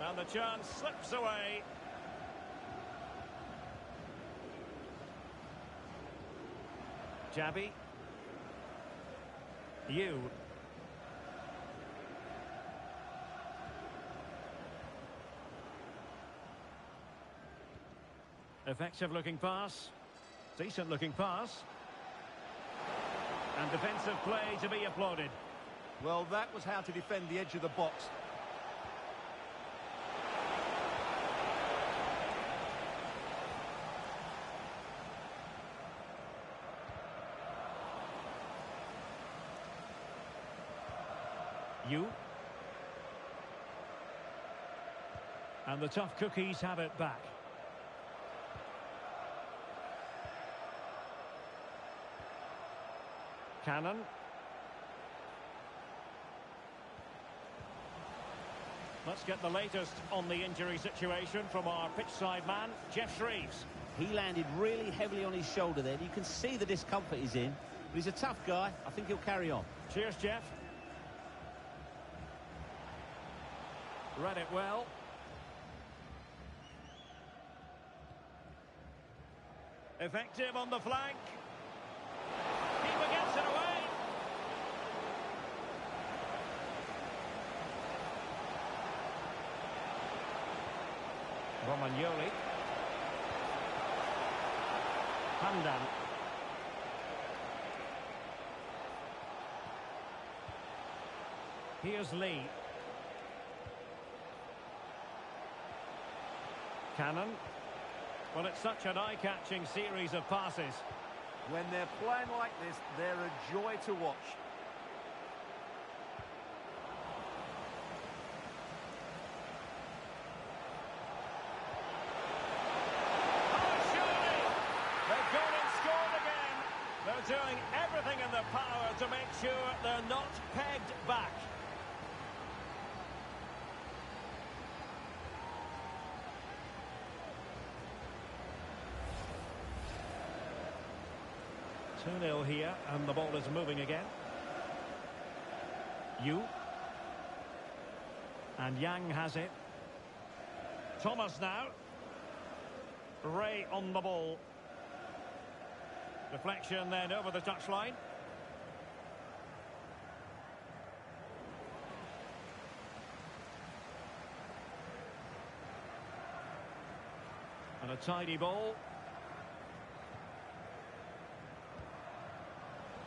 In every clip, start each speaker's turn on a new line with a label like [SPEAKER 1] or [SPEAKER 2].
[SPEAKER 1] And the chance slips away. Jabby. You. Effective looking pass. Decent looking pass. And defensive play to be applauded.
[SPEAKER 2] Well, that was how to defend the edge of the box.
[SPEAKER 1] You. And the tough cookies have it back. Cannon. Let's get the latest on the injury situation from our pitchside man, Jeff Shreves.
[SPEAKER 3] He landed really heavily on his shoulder there. You can see the discomfort he's in. But he's a tough guy. I think he'll carry on.
[SPEAKER 1] Cheers, Jeff. Read it well. Effective on the flank. Keeper gets it away. Romagnoli. Pandan. Here's Lee. Cannon. Well, it's such an eye-catching series of passes.
[SPEAKER 2] When they're playing like this, they're a joy to watch.
[SPEAKER 1] They've gone and scored again. They're doing everything in their power to make sure they're not pegged back. Two-nil here, and the ball is moving again. Yu. And Yang has it. Thomas now. Ray on the ball. Deflection then over the touchline. And a tidy ball.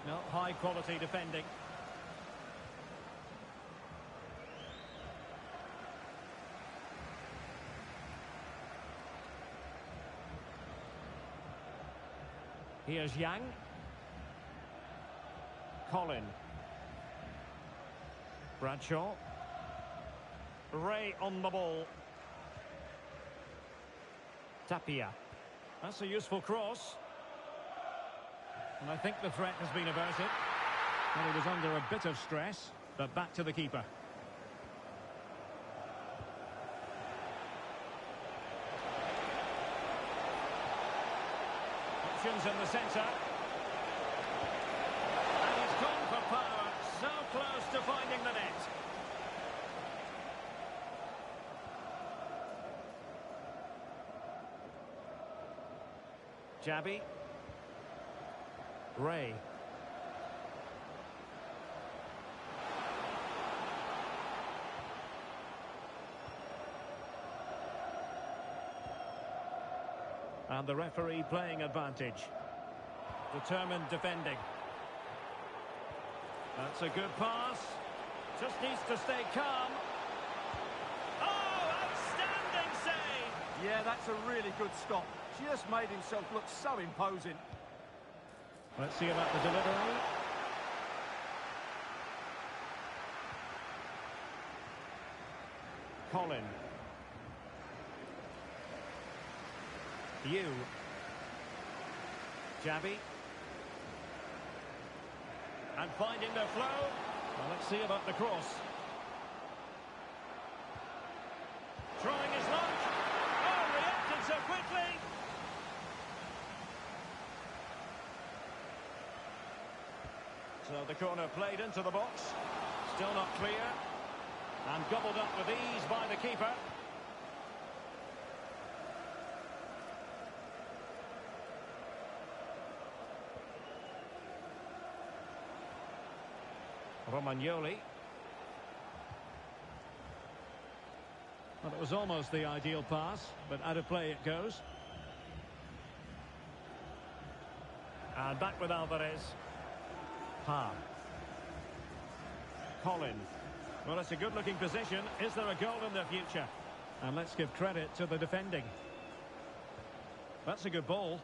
[SPEAKER 1] No, high quality defending. Here's Yang. Colin. Bradshaw. Ray on the ball. Tapia. That's a useful cross. And I think the threat has been averted. Well, he was under a bit of stress, but back to the keeper. Options in the centre. And he's gone for power. So close to finding the net. Jabby. Ray. And the referee playing advantage. Determined defending. That's a good pass. Just needs to stay calm. Oh, outstanding save!
[SPEAKER 2] Yeah, that's a really good stop. Just made himself look so imposing.
[SPEAKER 1] Let's see about the delivery. Colin. Yu. Jabby. And finding the flow. Well, let's see about the cross. Trying his luck. Oh, reacted so quickly. So the corner played into the box. Still not clear. And gobbled up with ease by the keeper. Romagnoli. Well, it was almost the ideal pass, but out of play it goes. And back with Alvarez. Ha. Colin. Well, it's a good-looking position. Is there a goal in the future? And let's give credit to the defending. That's a good ball.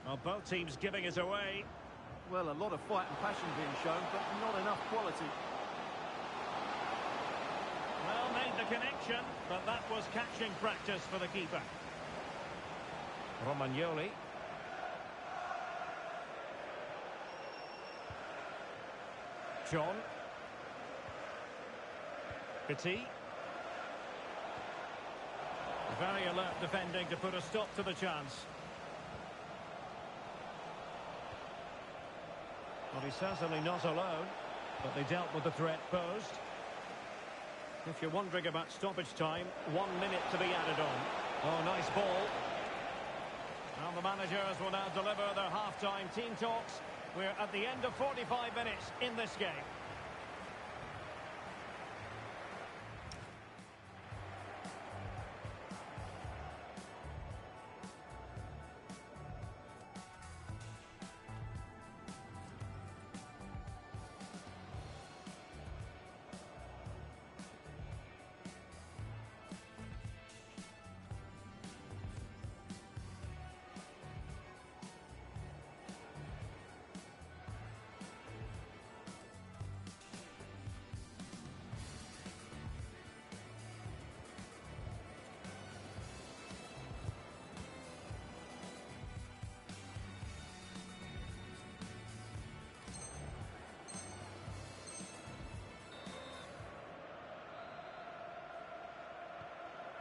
[SPEAKER 1] Well, both teams giving it away.
[SPEAKER 2] Well, a lot of fight and passion being shown, but not enough quality.
[SPEAKER 1] Well, made the connection, but that was catching practice for the keeper. Romagnoli. John. Petit. Very alert defending to put a stop to the chance. Well, he's certainly not alone, but they dealt with the threat posed. If you're wondering about stoppage time, 1 minute to be added on. Oh, nice ball. And the managers will now deliver their half-time team talks. We're at the end of 45 minutes in this game.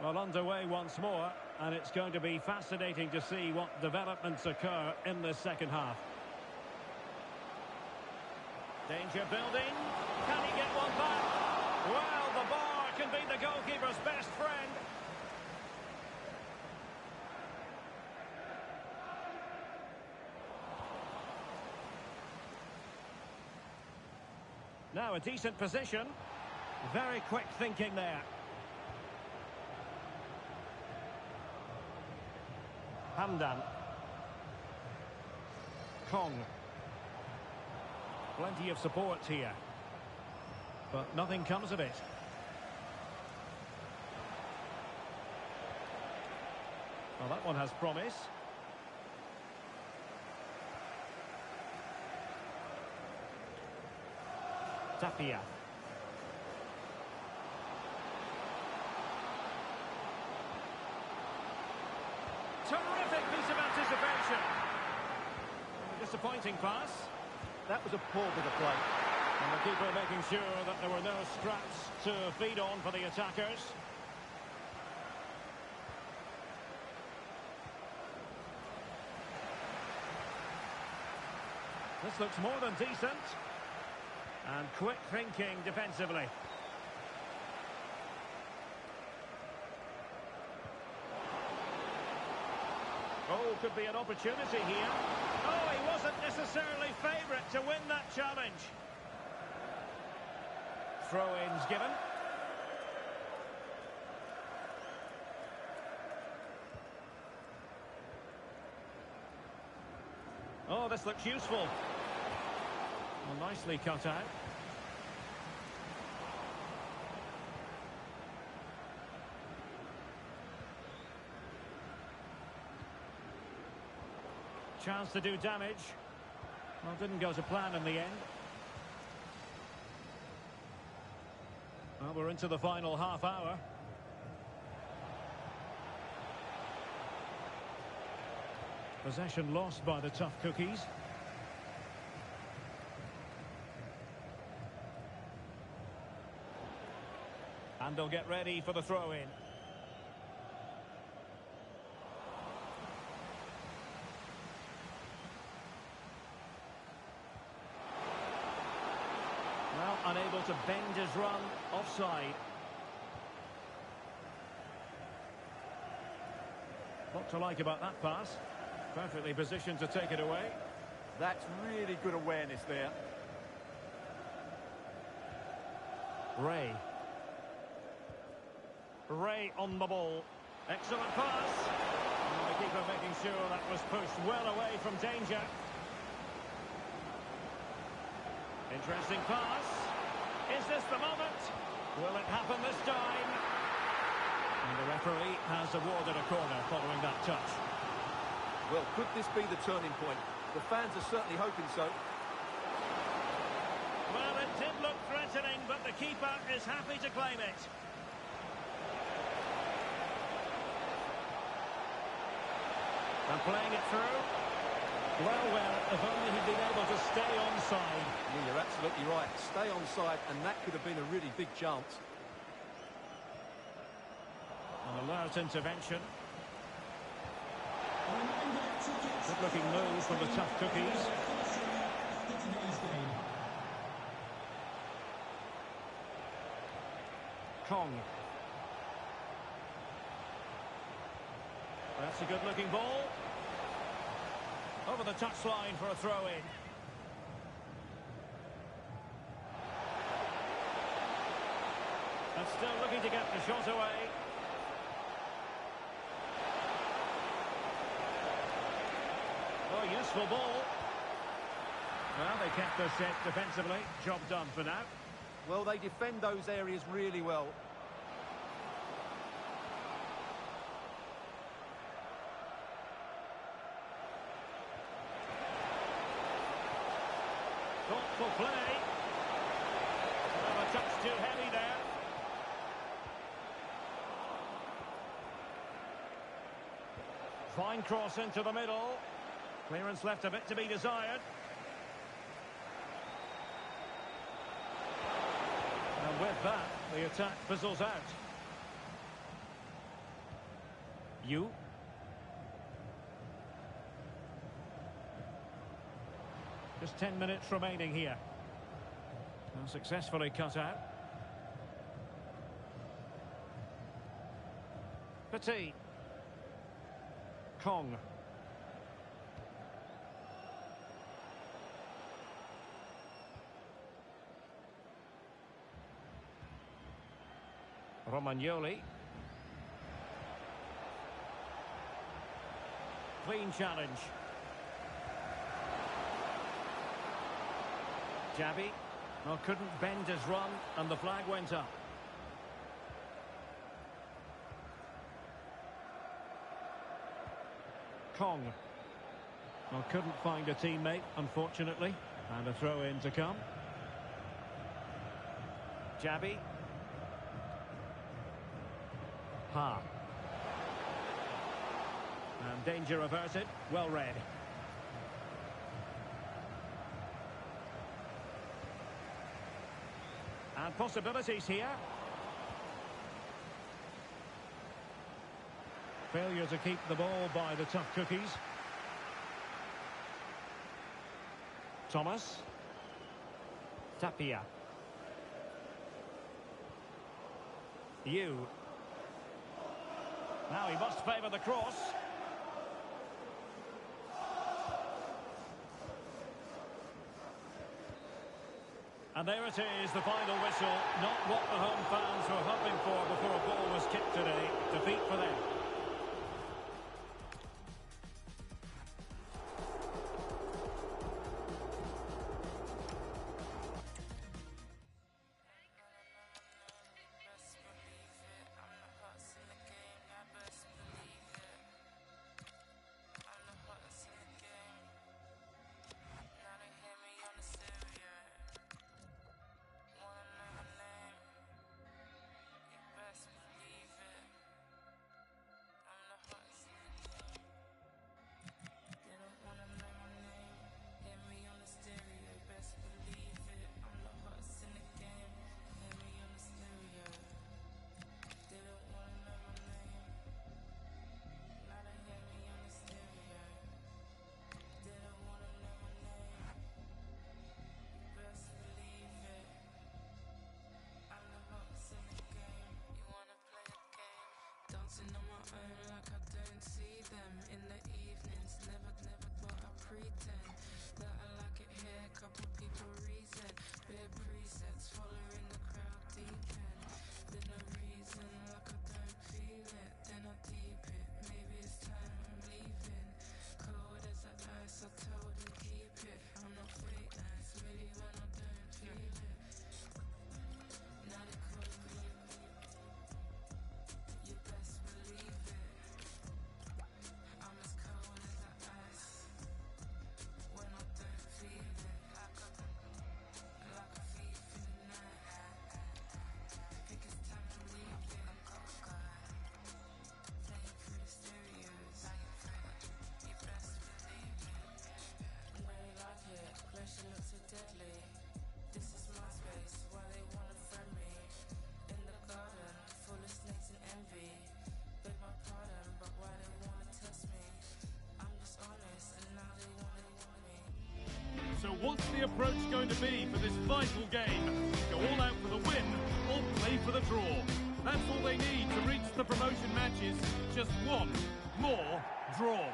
[SPEAKER 1] Well, underway once more, and it's going to be fascinating to see what developments occur in this second half. Danger building. Can he get one back? Well, the bar can be the goalkeeper's best friend. Now a decent position. Very quick thinking there. Hamdan. Kong. Plenty of support here. But nothing comes of it. Well, that one has promise. Tapia. Terrific piece of anticipation. A disappointing pass.
[SPEAKER 2] That was a poor bit of play.
[SPEAKER 1] And the keeper making sure that there were no scraps to feed on for the attackers. This looks more than decent. And quick thinking defensively. Oh, could be an opportunity here. Oh, he wasn't necessarily favourite to win that challenge. Throw-ins given. Oh, this looks useful. Well, nicely cut out. Chance to do damage. Well, didn't go to plan in the end. Well, we're into the final half hour. Possession lost by the tough cookies. And they'll get ready for the throw-in. Well, unable to bend his run, offside. What to like about that pass? Perfectly positioned to take it away.
[SPEAKER 2] That's really good awareness there.
[SPEAKER 1] Ray on the ball. Excellent pass. And the keeper making sure that was pushed well away from danger. Interesting pass. Is this the moment? Will it happen this time? And the referee has awarded a corner following that touch.
[SPEAKER 2] Well, could this be the turning point? The fans are certainly hoping so.
[SPEAKER 1] Well, it did look threatening, but the keeper is happy to claim it. And playing it through. Well, if only he'd been able to stay onside.
[SPEAKER 2] Yeah, you're absolutely right. Stay onside, and that could have been a really big chance.
[SPEAKER 1] An alert intervention. Good-looking move from the tough cookies. Kong. That's a good-looking ball. Over the touchline for a throw-in. And still looking to get the shot away. Oh, useful ball. Well, they kept their set defensively. Job done for now.
[SPEAKER 2] Well, they defend those areas really well.
[SPEAKER 1] Thoughtful play. Well, a touch too heavy there. Fine cross into the middle. Clearance left a bit to be desired. And with that, the attack fizzles out. Just 10 minutes remaining here. Well, successfully cut out. Petit. Kong. Romagnoli. Clean challenge. Jabby. Well, couldn't bend his run, and the flag went up. Kong. Well, couldn't find a teammate, unfortunately. And a throw-in to come. Jabby. Ha. And danger averted. Well read. And possibilities here. Failure to keep the ball by the tough cookies. Thomas. Tapia. Now he must favour the cross. And there it is, the final whistle. Not what the home fans were hoping for before a ball was kicked today. Defeat for them.
[SPEAKER 4] approach going to be for this vital game? Go all out for the win or play for the draw? That's all they need to reach the promotion matches. Just one more draw.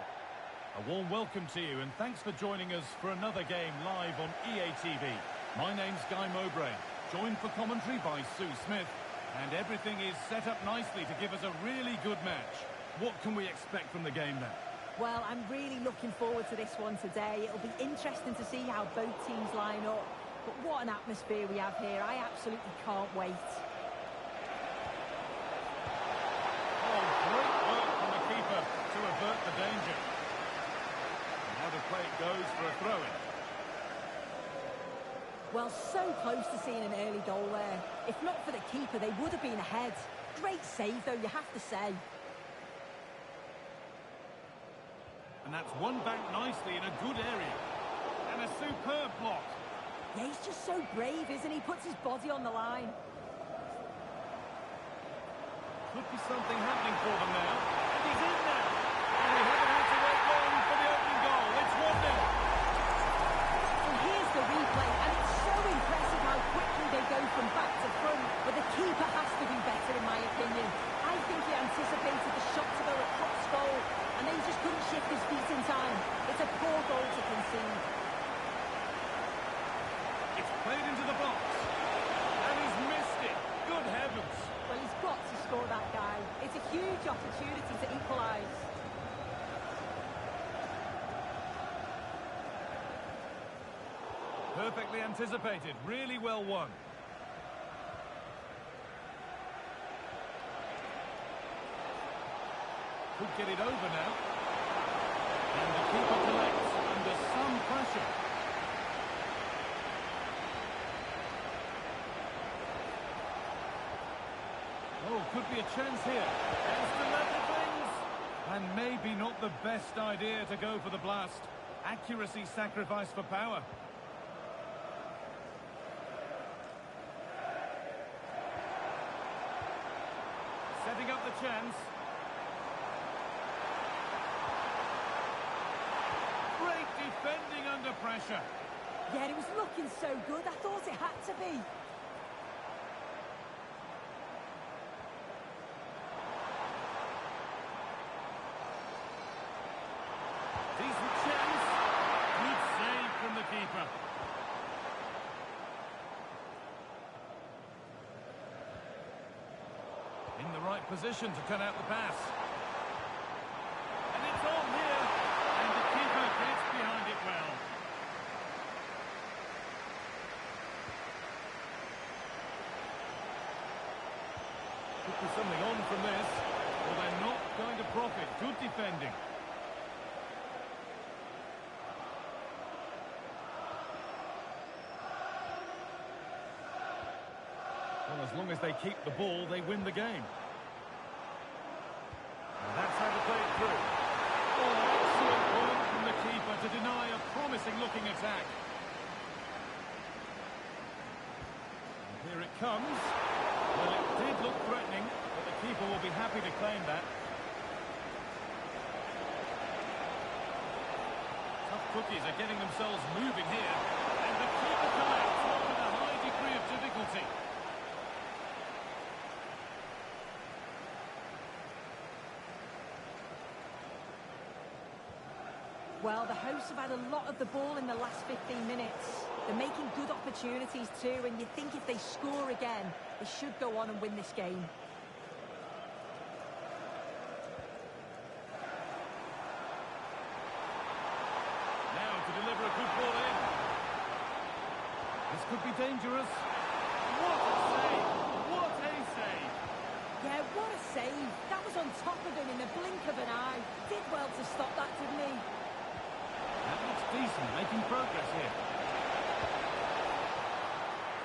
[SPEAKER 4] A warm welcome to you and thanks for joining us for another game live on EA TV. My name's Guy Mowbray, joined for commentary by Sue Smith, and everything is set up nicely to give us a really good match. What can we expect from the game then?
[SPEAKER 5] Well, I'm really looking forward to this one today. It'll be interesting to see how both teams line up. But what an atmosphere we have here. I absolutely can't wait.
[SPEAKER 4] Oh, great work from the keeper to avert the danger. And now the play goes for a throw-in.
[SPEAKER 5] Well, so close to seeing an early goal there. If not for the keeper, they would have been ahead. Great save, though, you have to say.
[SPEAKER 4] And that's won back nicely in a good area. And a superb block.
[SPEAKER 5] Yeah, he's just so brave, isn't he? Puts his body on the line.
[SPEAKER 4] Could be something happening for them now. And he's in now. And they haven't had to wait long for the opening goal. It's 1-0.
[SPEAKER 5] So here's the replay, and it's so impressive how quickly they go from back to front. But the keeper has to do better, in my opinion. I think he anticipated the shot to go across goal, and then he just couldn't shift his feet in time. It's a poor goal to concede.
[SPEAKER 4] It's played into the box. And he's missed it. Good heavens.
[SPEAKER 5] Well, he's got to score, that guy. It's a huge opportunity to equalise.
[SPEAKER 4] Perfectly anticipated. Really well won. Could get it over now. And the keeper collects under some pressure. Oh, could be a chance here. Has to level things. And maybe not the best idea to go for the blast. Accuracy sacrificed for power. Setting up the chance. Great defending under pressure.
[SPEAKER 5] Yeah, it was looking so good. I thought it had to be.
[SPEAKER 4] Decent chance. Good save from the keeper. In the right position to cut out the pass. And it's on here. And the keeper gets behind it well. Could be something on from this. Well, they're not going to profit. Good defending. Well, as long as they keep the ball, they win the game. And that's how to play it through. Oh, excellent work from the keeper to deny a promising-looking attack. And here it comes. Well, it did look threatening, but the keeper will be happy to claim that. Tough cookies are getting themselves moving here. And the keeper collects with a high degree of difficulty.
[SPEAKER 5] Well, the hosts have had a lot of the ball in the last 15 minutes. They're making good opportunities too, and you think if they score again, they should go on and win this game.
[SPEAKER 4] Now to deliver a good ball in. This could be dangerous. What a save! What a save!
[SPEAKER 5] Yeah, what a save. That was on top of him in the blink of an eye. Did well to stop that, didn't he?
[SPEAKER 4] That looks decent, making progress here.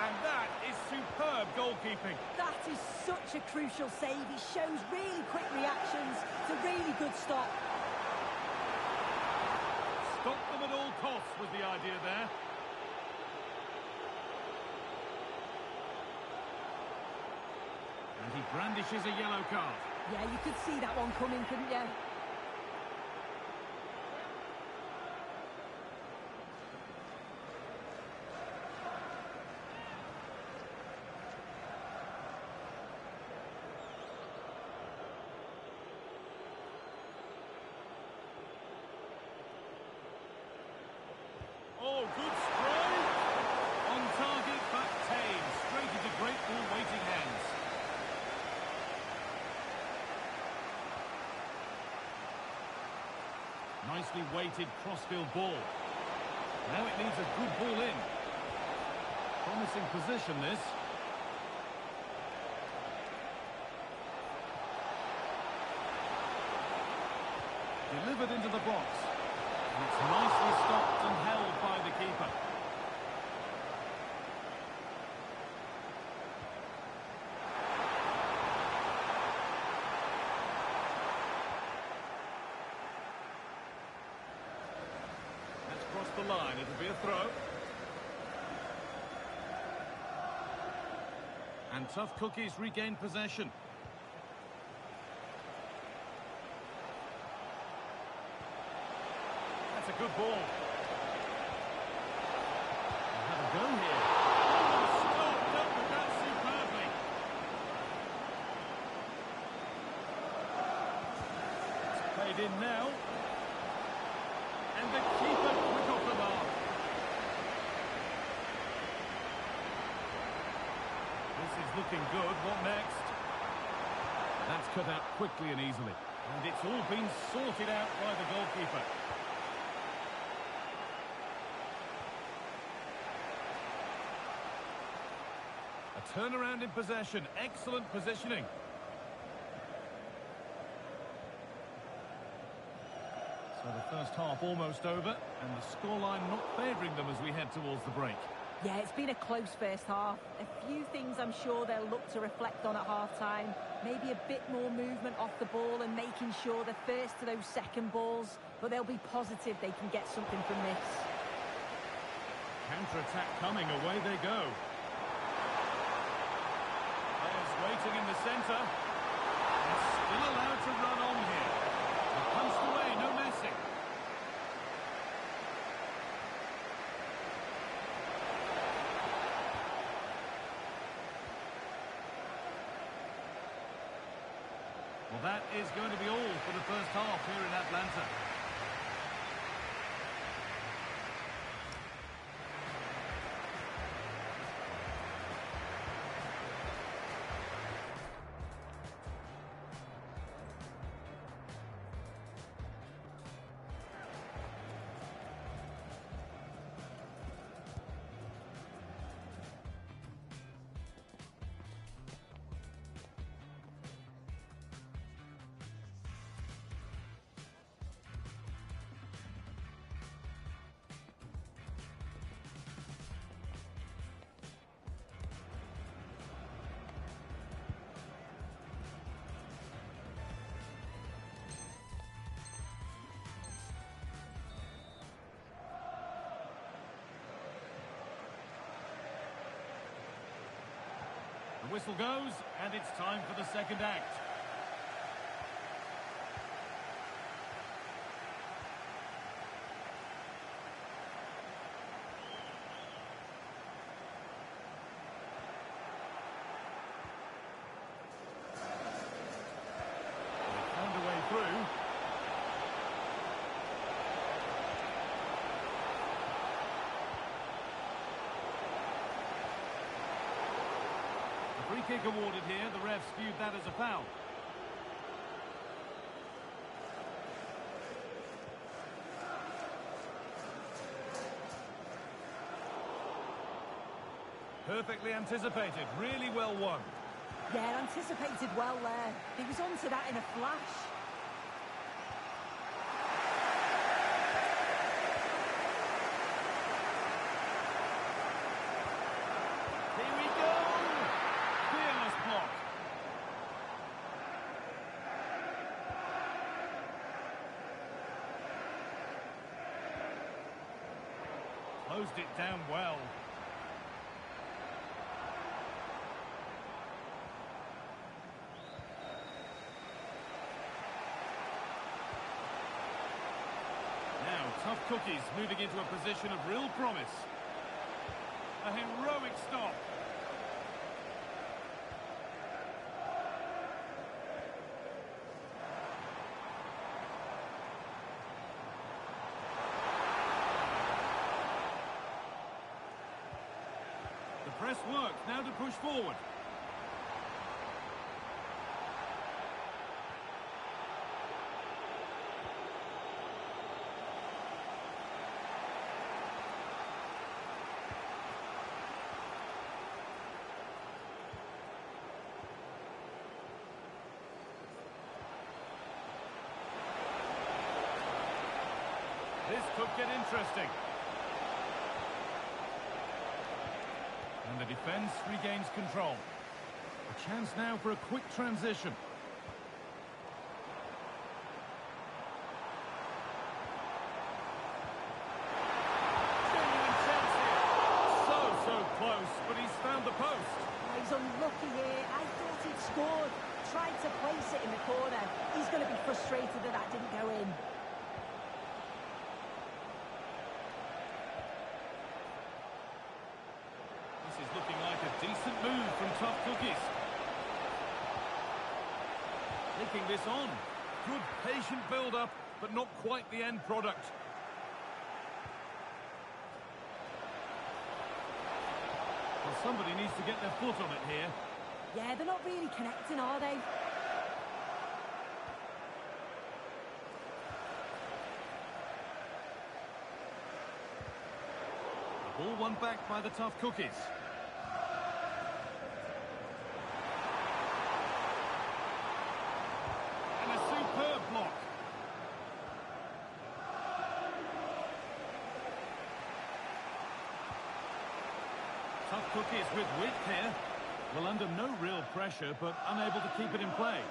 [SPEAKER 4] And that is superb goalkeeping.
[SPEAKER 5] That is such a crucial save. He shows really quick reactions. It's a really good stop.
[SPEAKER 4] Stop them at all costs was the idea there. And he brandishes a yellow card.
[SPEAKER 5] Yeah, you could see that one coming, couldn't you?
[SPEAKER 4] nicely weighted crossfield ball. Now it needs a good ball in. Promising position, this. Delivered into the box. And it's nicely stopped and held by the keeper. That's crossed the line. It'll be a throw. And Tough Cookies regain possession. That's a good ball. They'll have a go here. Oh, stop! Dealt with that superbly. It's played in now. And the keeper quick off the mark. This is looking good. What next? That's cut out quickly and easily. And it's all been sorted out by the goalkeeper. A turnaround in possession. Excellent positioning. So the first half almost over, and the scoreline not favouring them as we head towards the break.
[SPEAKER 5] Yeah, it's been a close first half. A few things I'm sure they'll look to reflect on at half-time. Maybe a bit more movement off the ball and making sure they're first to those second balls. But they'll be positive they can get something from this.
[SPEAKER 4] Counter-attack coming, away they go. Players waiting in the centre. And still allowed to run on here. It punched away, no messing. Well, that is going to be all for the first half here in Atlanta. The whistle goes, and it's time for the second act. They found a way through. Free kick awarded here. The refs viewed that as a foul. Perfectly anticipated. Really well won.
[SPEAKER 5] Yeah, anticipated well there. He was onto that in a flash.
[SPEAKER 4] Here we go! Fearless block. Closed it down well. Now, Tough Cookies moving into a position of real promise. A heroic stop. The press works, now to push forward. could get interesting. And the defence regains control. A chance now for a quick transition. Genuine chance here. So close, but he's found the post.
[SPEAKER 5] He's unlucky here. I thought he'd scored. Tried to place it in the corner. He's going to be frustrated that that didn't go in.
[SPEAKER 4] This is looking like a decent move from Tough Cookies. Taking this on. Good patient build-up, but not quite the end product. Well, somebody needs to get their foot on it here.
[SPEAKER 5] Yeah, they're not really connecting, are they?
[SPEAKER 4] The ball won back by the Tough Cookies. And a superb block. Tough Cookies with width here. Well, under no real pressure, but unable to keep it in play.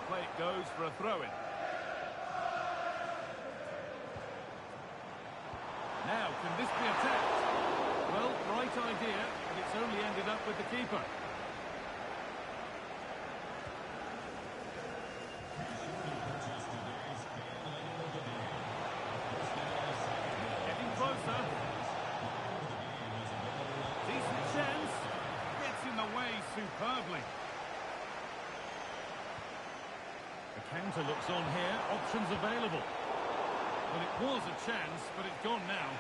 [SPEAKER 4] Play it goes for a throw-in. Now, can this be attacked? Well, right idea, but it's only ended up with the keeper. Getting closer. Decent chance. Gets in the way superbly. The Counter looks on here. Options available. Well, it was a chance, but it's gone now.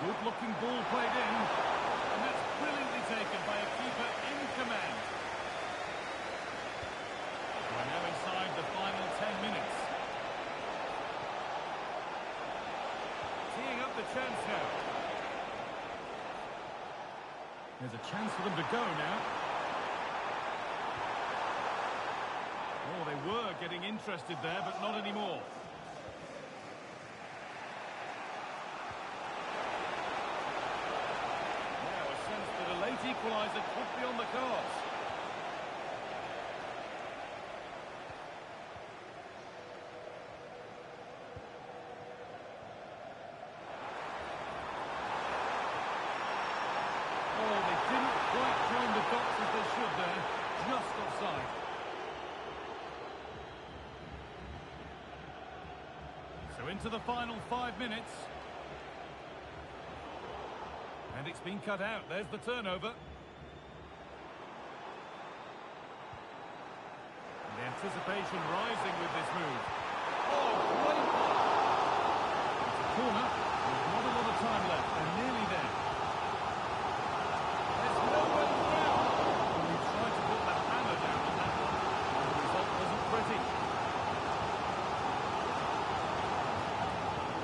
[SPEAKER 4] Good-looking ball played in, and that's brilliantly taken by a keeper in command. We're now inside the final 10 minutes. Teeing up the chance now. There's a chance for them to go now. Oh, they were getting interested there, but not anymore. Equaliser could be on the cards. Oh, they didn't quite join the dots as they should there. Just offside. So into the final 5 minutes. And it's been cut out. There's the turnover. And the anticipation rising with this move. Oh, great pass. It's a corner. There's not a lot of time left. They're nearly there. There's no way down. And we tried to put the hammer down on that one. And the result wasn't pretty.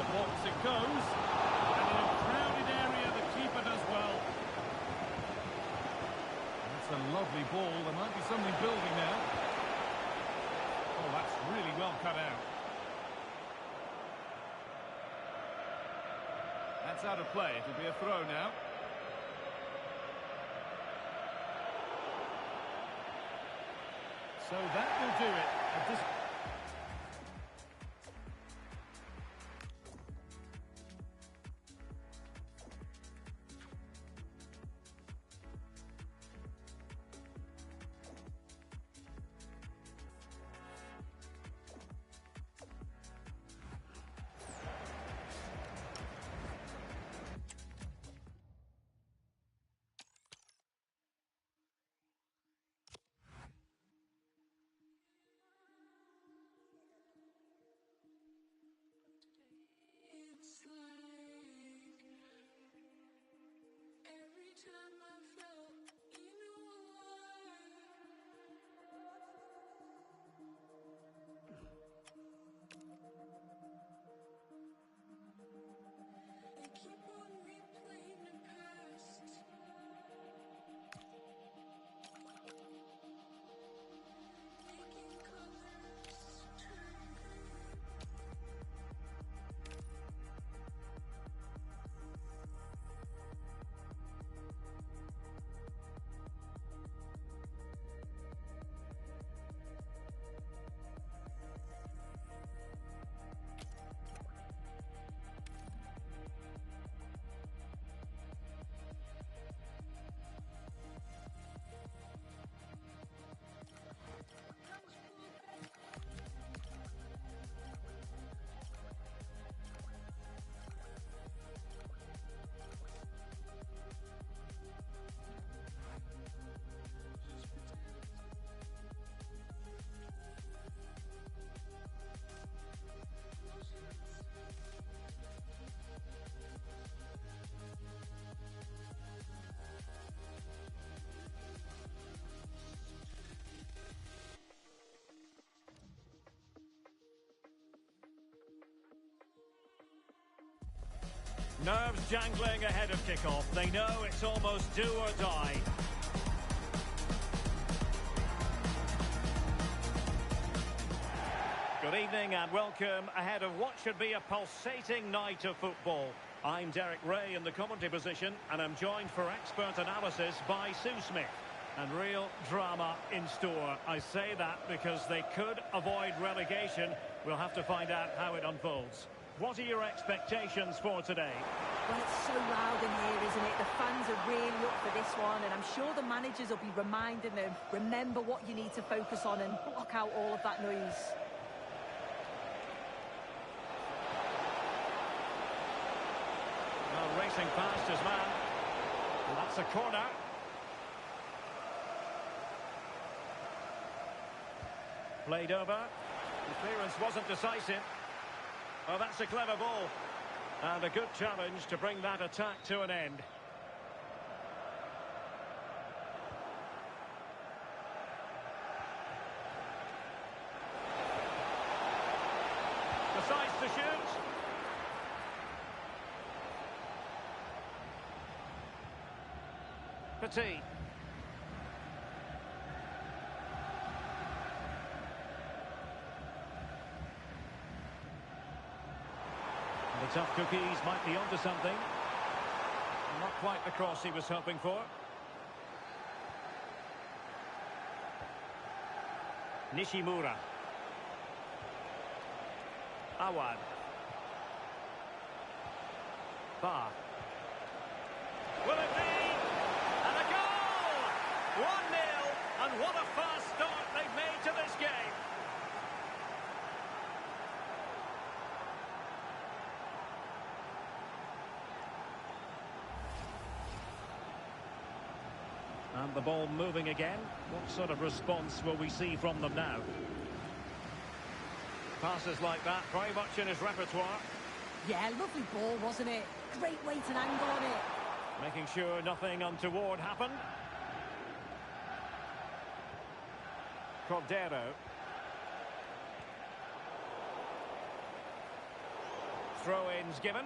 [SPEAKER 4] The box it goes. And in a crowded area, the keeper does well. That's a lovely ball. There might be something building now. Oh, that's really well cut out. That's out of play. It'll be a throw now. So that will do it.
[SPEAKER 1] Nerves jangling ahead of kickoff. They know it's almost do or die. Good evening and welcome ahead of what should be a pulsating night of football. I'm Derek Ray in the commentary position and I'm joined for expert analysis by Sue Smith. And real drama in store. I say that because they could avoid relegation. We'll have to find out how it unfolds. what are your expectations for today?
[SPEAKER 5] Well, it's so loud in here, isn't it? The fans are really up for this one, and I'm sure the managers will be reminding them, remember what you need to focus on and block out all of that noise.
[SPEAKER 1] Well, racing past his man. And that's a corner. Played over. The clearance wasn't decisive. Well, that's a clever ball. And a good challenge to bring that attack to an end. Decides to shoot. Petit. The tough cookies might be onto something. Not quite the cross he was hoping for. Nishimura. Awad. Ba. Will it be? And a goal! 1-0, and what a fast start they've made to this game. And the ball moving again. What sort of response will we see from them now? Passes like that, very much in his repertoire.
[SPEAKER 5] Yeah, lovely ball, wasn't it? Great weight and angle on it.
[SPEAKER 1] Making sure nothing untoward happened. Cordero. Throw-ins given.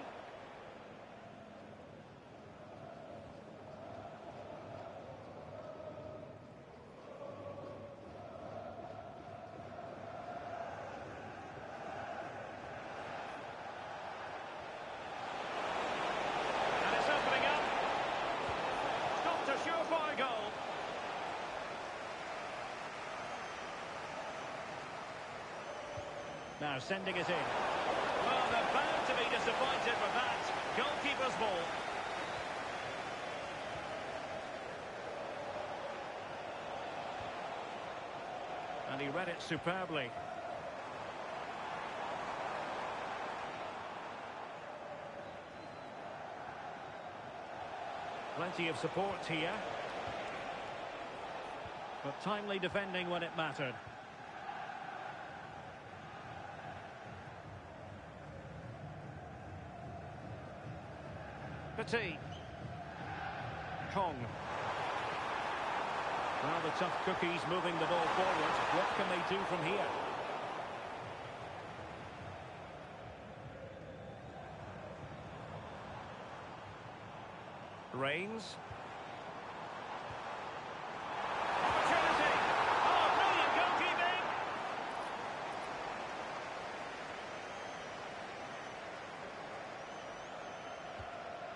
[SPEAKER 1] Now sending it in. Well, they're bound to be disappointed with that. Goalkeeper's ball. And he read it superbly. Plenty of support here. But timely defending when it mattered. Petit. Kong. Now the tough cookies moving the ball forward. What can they do from here? Reigns. Opportunity. Oh, brilliant goalkeeping.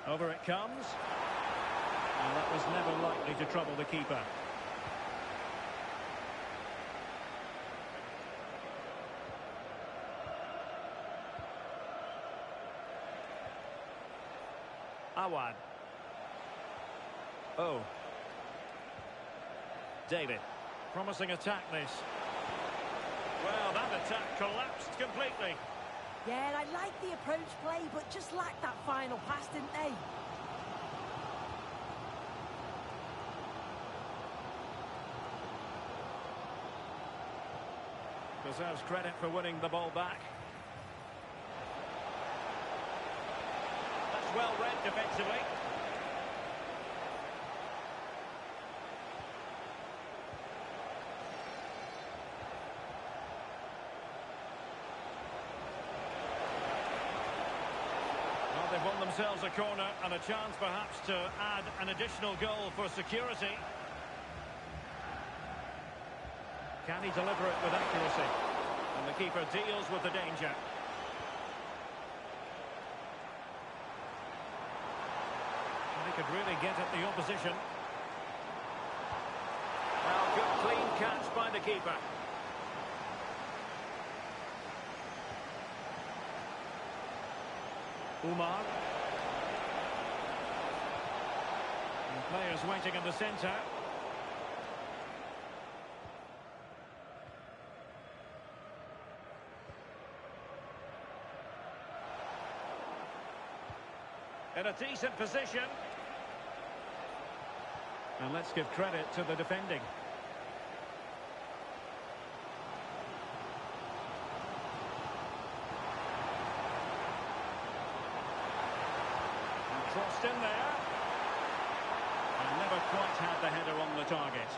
[SPEAKER 1] Over it comes. And that was never likely to trouble the keeper. Awad. Oh. David. Promising attack this. Well, that attack collapsed completely.
[SPEAKER 5] Yeah, I like the approach play, but just lacked that final pass, didn't they?
[SPEAKER 1] Deserves credit for winning the ball back. That's well read defensively. Well, they've won themselves a corner and a chance perhaps to add an additional goal for security. Can he deliver it with accuracy? And the keeper deals with the danger. And he could really get at the opposition. Well, good clean catch by the keeper. Umar. And players waiting in the centre. In a decent position. And let's give credit to the defending. And crossed in there. And never quite had the header on the target.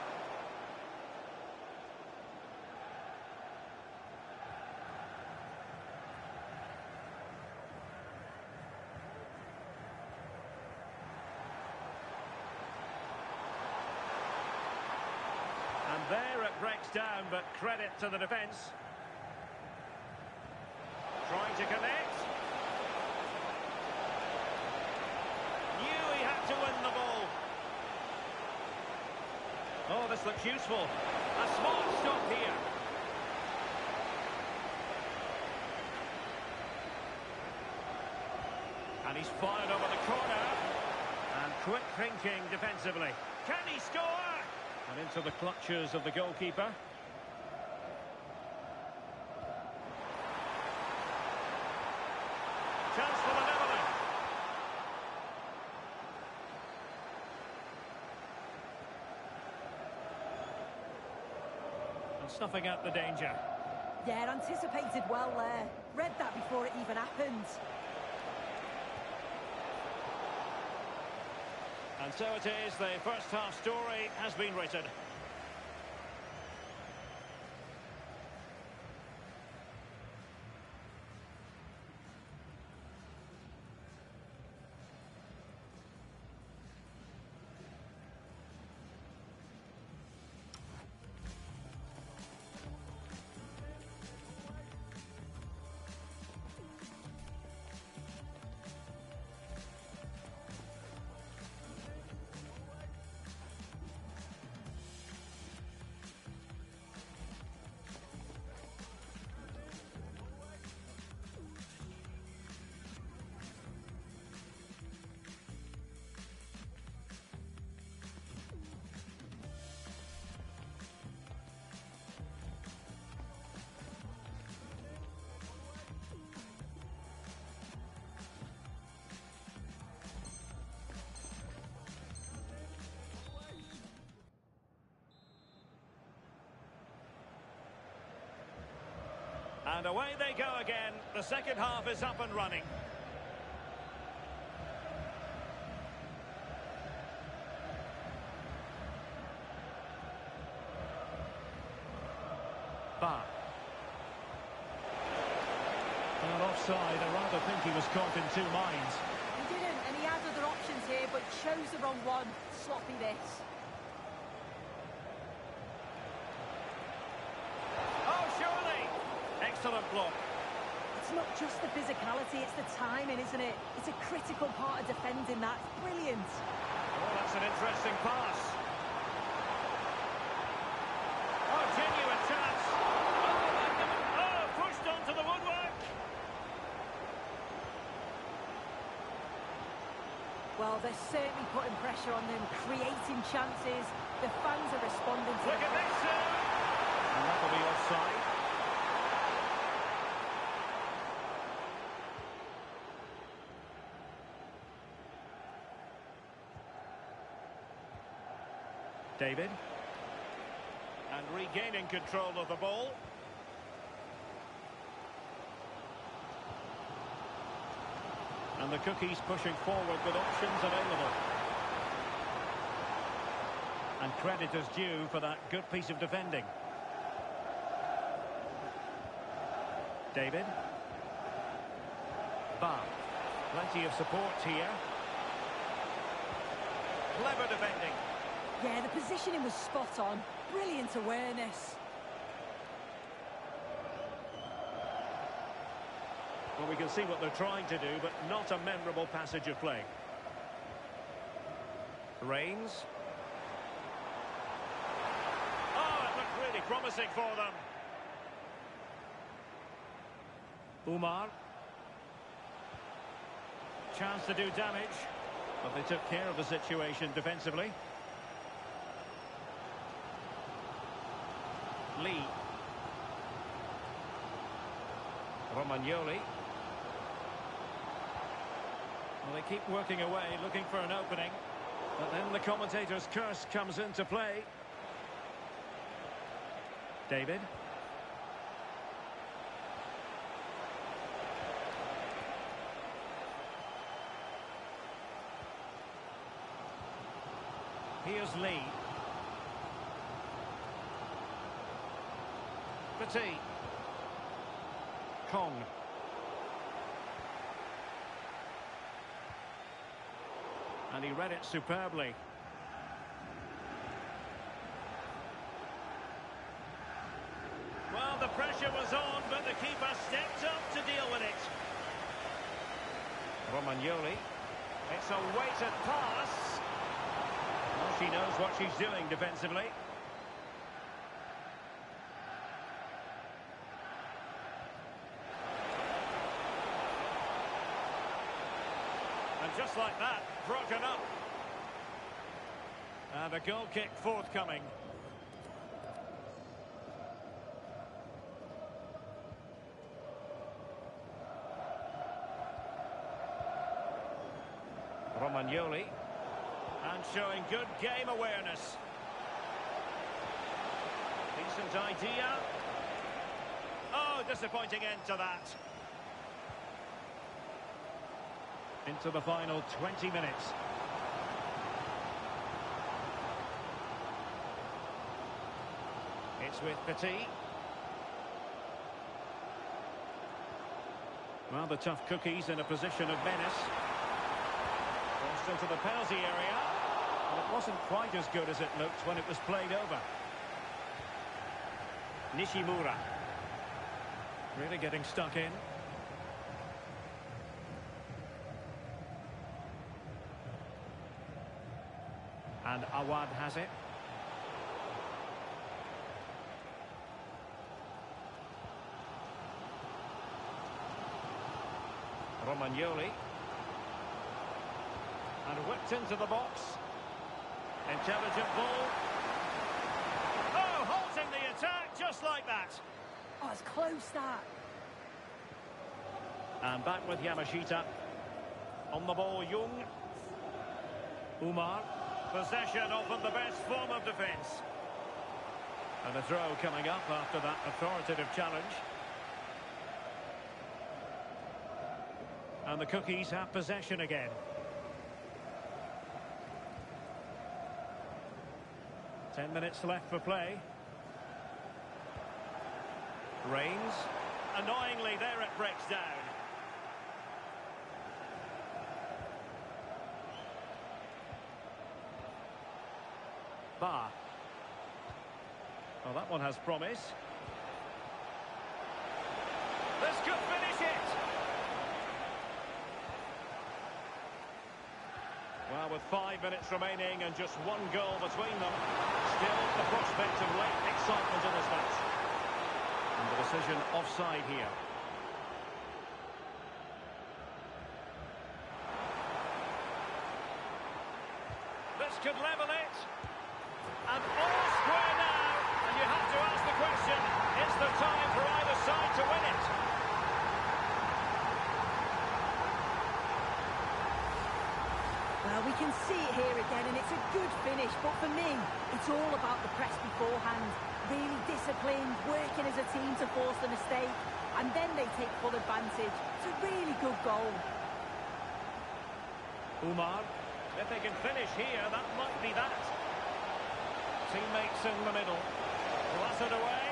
[SPEAKER 1] And there it breaks down, but credit to the defence. Trying to connect. Knew he had to win the ball. Oh, this looks useful. A smart stop here. And he's fired over the corner. And quick thinking defensively. Can he score? And into the clutches of the goalkeeper. Chance for the leveller. And snuffing out the danger.
[SPEAKER 5] Yeah, anticipated well there. Read that before it even happened.
[SPEAKER 1] And so it is, the first half story has been written. And away they go again. The second half is up and running. Ba. And offside, I rather think he was caught in two minds.
[SPEAKER 5] He didn't, and he had other options here, but chose the wrong one. Sloppy this.
[SPEAKER 1] Excellent block.
[SPEAKER 5] It's not just the physicality, it's the timing, isn't it? It's a critical part of defending that. It's brilliant.
[SPEAKER 1] Oh, that's an interesting pass. Oh, genuine chance. Oh, pushed onto the woodwork.
[SPEAKER 5] Well, they're certainly putting pressure on them, creating chances. The fans are responding to
[SPEAKER 1] Look at this. And that'll be offside. David. And regaining control of the ball. And the Cookies pushing forward with options available. And credit is due for that good piece of defending. David. Ba. Plenty of support here. Clever defending.
[SPEAKER 5] Yeah, the positioning was spot on. Brilliant awareness.
[SPEAKER 1] Well, we can see what they're trying to do, but not a memorable passage of play. Reigns. Oh, it looked really promising for them. Umar. chance to do damage, but they took care of the situation defensively. Lee. Romagnoli. Well, they keep working away, looking for an opening. But then the commentator's curse comes into play. David. Here's Lee. Petit. Kong. And he read it superbly. Well, the pressure was on, but the keeper stepped up to deal with it. Romagnoli. It's a weighted pass. Well, she knows what she's doing defensively. And just like that, broken up. And a goal kick forthcoming. Romagnoli. And showing good game awareness. Decent idea. Oh, disappointing end to that. Into the final 20 minutes. It's with Petit. Well, the tough cookies in a position of menace. Crossed into the penalty area. And it wasn't quite as good as it looked when it was played over. Nishimura. Really getting stuck in. And Awad has it. Romagnoli. And whipped into the box. Intelligent ball. Oh, halting the attack just like that.
[SPEAKER 5] Oh, it's close, that.
[SPEAKER 1] And back with Yamashita. On the ball, Jung. Umar. Possession often the best form of defence. And a throw coming up after that authoritative challenge. And the Cookies have possession again. Ten minutes left for play. Reigns. Annoyingly, there it breaks down. Ba. Well, that one has promise. This could finish it. Well, with 5 minutes remaining and just one goal between them, still the prospect of late excitement in this match. And the decision offside here. This could level it. And all square now. And you have to ask the question, is there time for either side to win it?
[SPEAKER 5] Well, we can see it here again, and it's a good finish. But for me, it's all about the press beforehand. Really disciplined, working as a team to force the mistake. And then they take full advantage. It's a really good goal.
[SPEAKER 1] Umar, if they can finish here, that might be that. Teammates in the middle. Blasted away.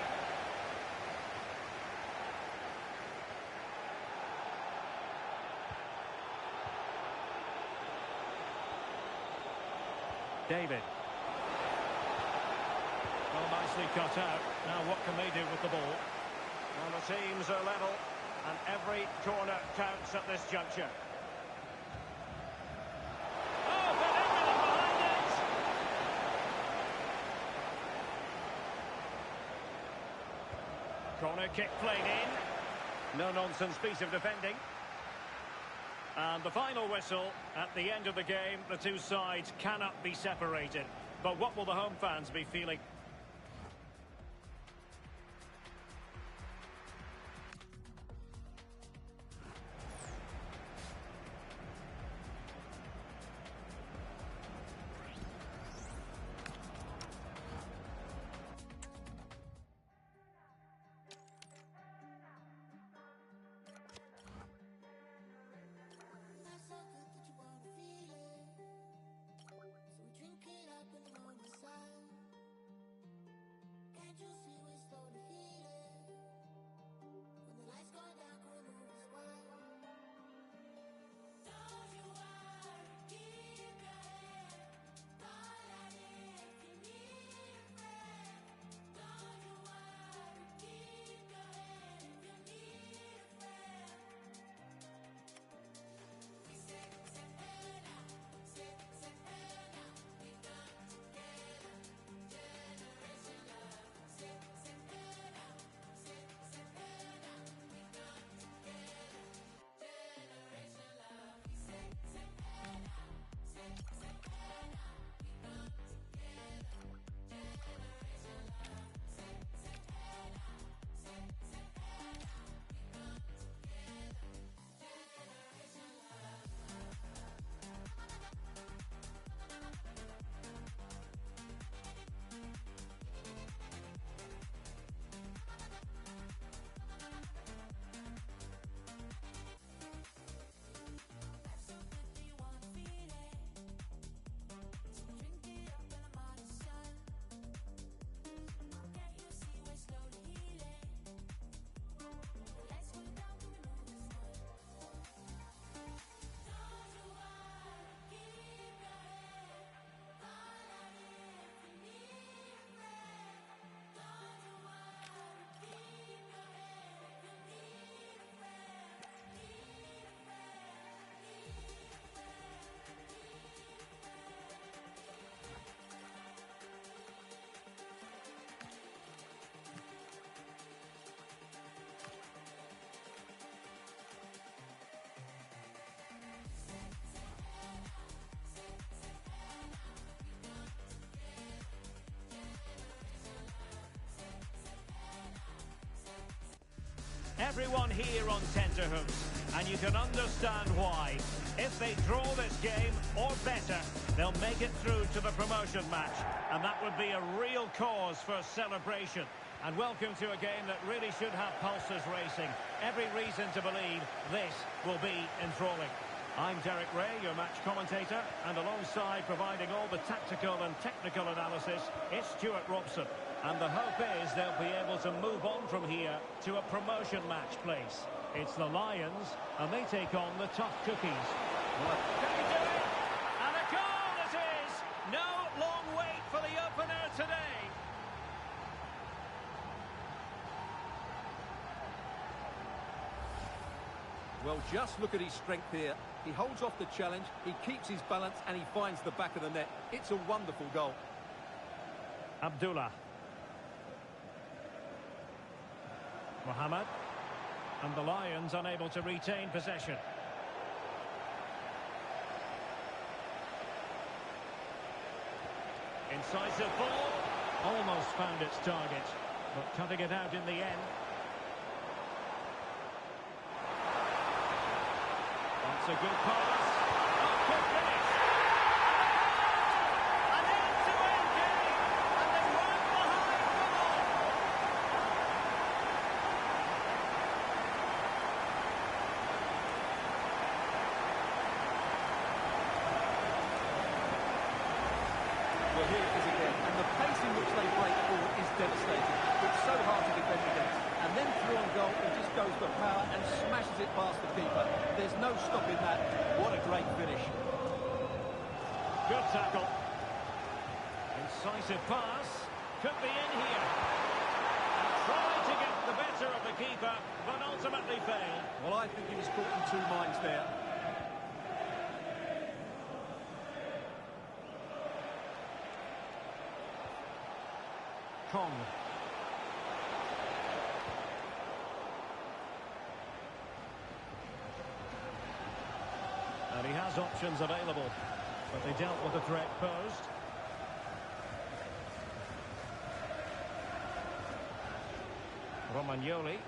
[SPEAKER 1] David. Well, nicely cut out. Now what can they do with the ball? Well, the teams are level, and every corner counts at this juncture. Oh, but everything behind it! Corner kick played in. No-nonsense piece of defending. And the final whistle at the end of the game. The two sides cannot be separated. But what will the home fans be feeling? Everyone here on tenterhooks, and you can understand why. If they draw this game, or better, they'll make it through to the promotion match, and that would be a real cause for celebration. And welcome to a game that really should have pulses racing. Every reason to believe this will be enthralling. I'm Derek Ray, your match commentator, and alongside providing all the tactical and technical analysis, it's Stuart Robson. And the hope is they'll be able to move on from here to a promotion match place. It's the Lions, and they take on the tough cookies. Can he do it? And a goal it is! No long wait for the opener today.
[SPEAKER 2] Well, just look at his strength here. He holds off the challenge, he keeps his balance, and he finds the back of the net. It's a wonderful goal.
[SPEAKER 1] Abdullah. Mohamed. And the Lions unable to retain possession. Incisive ball. Almost found its target, but cutting it out in the end. That's a good pass. Oh, good finish. An end-to-end game, and they weren't behind for long.
[SPEAKER 2] Well, here it is again, and the pace in which they break forward is devastating. It's so hard to defend against. And then through on goal, he just goes for power and smashes it past the keeper. There's no stopping that. What a great finish.
[SPEAKER 1] Good tackle. Incisive pass. Could be in here. Tried to get the better of the keeper, but ultimately failed.
[SPEAKER 2] Well, I think he was caught in two minds there.
[SPEAKER 1] Kong. And he has options available, but they dealt with the threat posed. Romagnoli.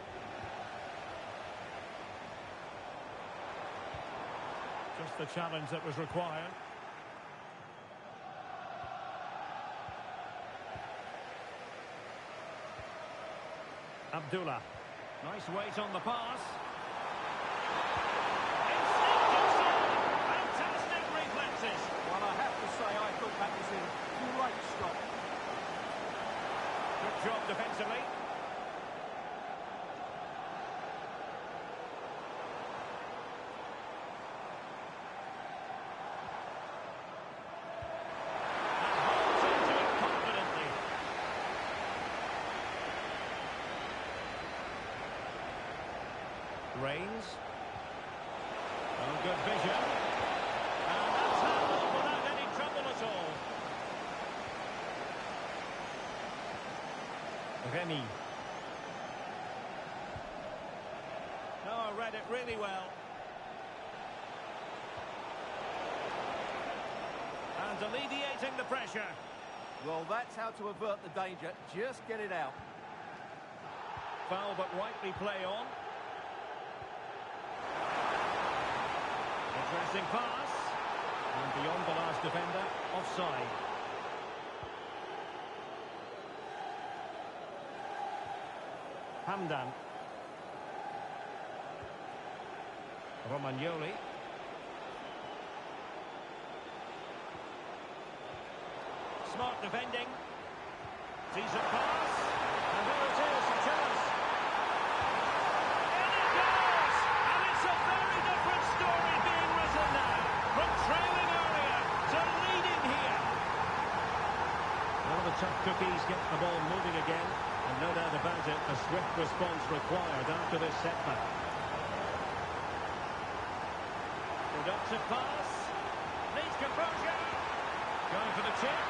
[SPEAKER 1] Just the challenge that was required. Abdullah. Nice weight on the pass. Instinctive save. Fantastic reflexes.
[SPEAKER 2] Well, I have to say, I thought that was a great stop.
[SPEAKER 1] Good job defensively. And holds into it confidently. Reigns. Oh, good vision. And that's handled without any trouble at all. Remy. Oh, read it really well. And alleviating the pressure.
[SPEAKER 2] Well, that's how to avert the danger. Just get it out.
[SPEAKER 1] Foul, but rightly play on. Interesting pass. And beyond the last defender, offside. Hamdan. Romagnoli. Smart defending. Decent pass. And there it is, a chance. In it goes! And it's a very different story being written now. From trailing earlier to leading here. One of the tough cookies gets the ball moving again. And no doubt about it, a swift response required after this setback. Productive pass. Needs composure. Going for the chip.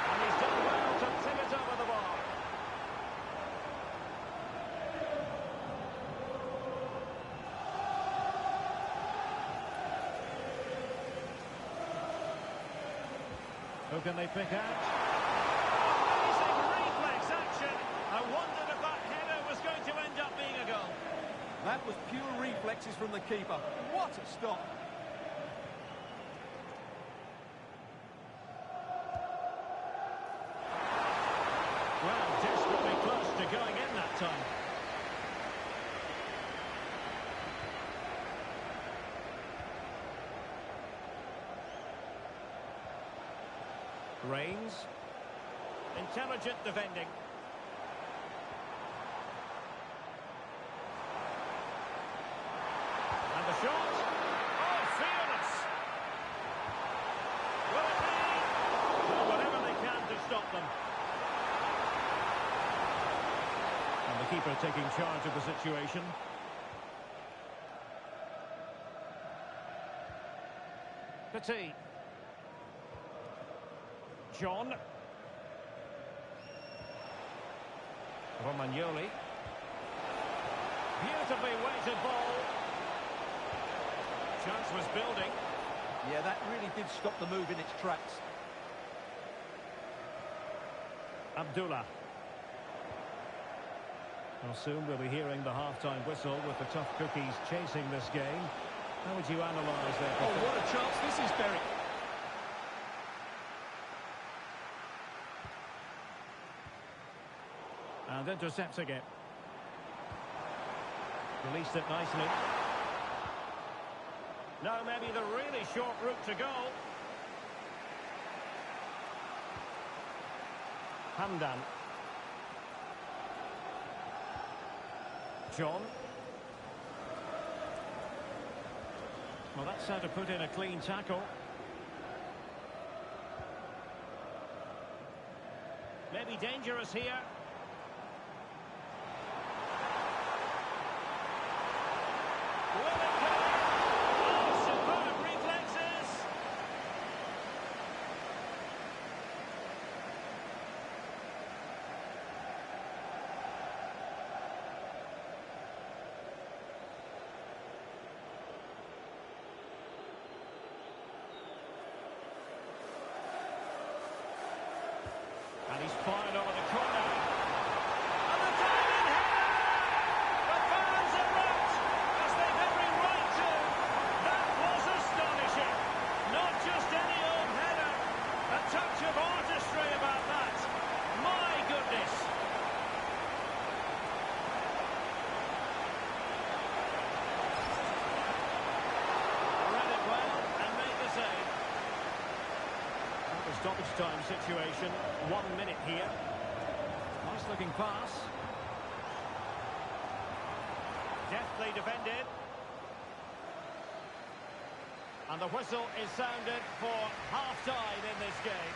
[SPEAKER 1] And he's done well to tip it over the bar. Who can they pick out? Amazing reflex action. I wondered if that header was going to end up being a goal.
[SPEAKER 2] That was pure reflexes from the keeper. What a stop.
[SPEAKER 1] Well, desperately close to going in that time. Reigns. Intelligent defending. And the shot. Oh, fearless. Will it be? Well, whatever they can to stop them. And the keeper taking charge of the situation. Petit. John. Romagnoli. Beautifully weighted ball. Chance was building.
[SPEAKER 2] Yeah, that really did stop the move in its tracks.
[SPEAKER 1] Abdullah. Well, soon we'll be hearing the half-time whistle with the tough cookies chasing this game. How would you analyse their
[SPEAKER 2] Oh,
[SPEAKER 1] performance?
[SPEAKER 2] what a chance this is, Derek.
[SPEAKER 1] And intercepting it. Released it nicely. Now maybe the really short route to go. Hamdan. John. Well, that's how to put in a clean tackle. Maybe dangerous here. Will it go in? Oh, superb reflexes! stoppage time situation. 1 minute here. Nice looking pass. Deftly defended. And the whistle is sounded for half-time in this game.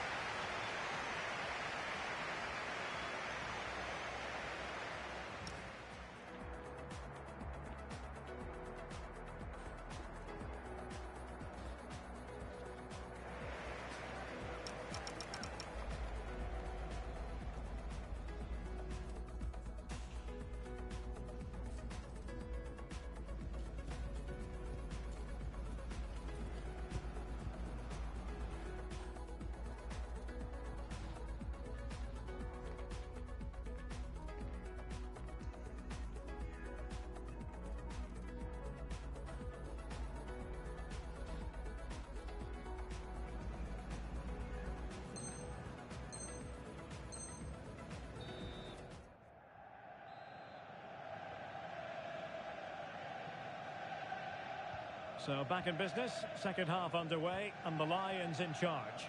[SPEAKER 1] So back in business, second half underway, and the Lions in charge.